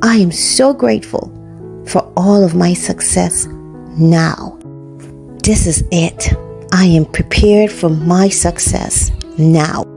I am so grateful for all of my success now. This is it. I am prepared for my success now.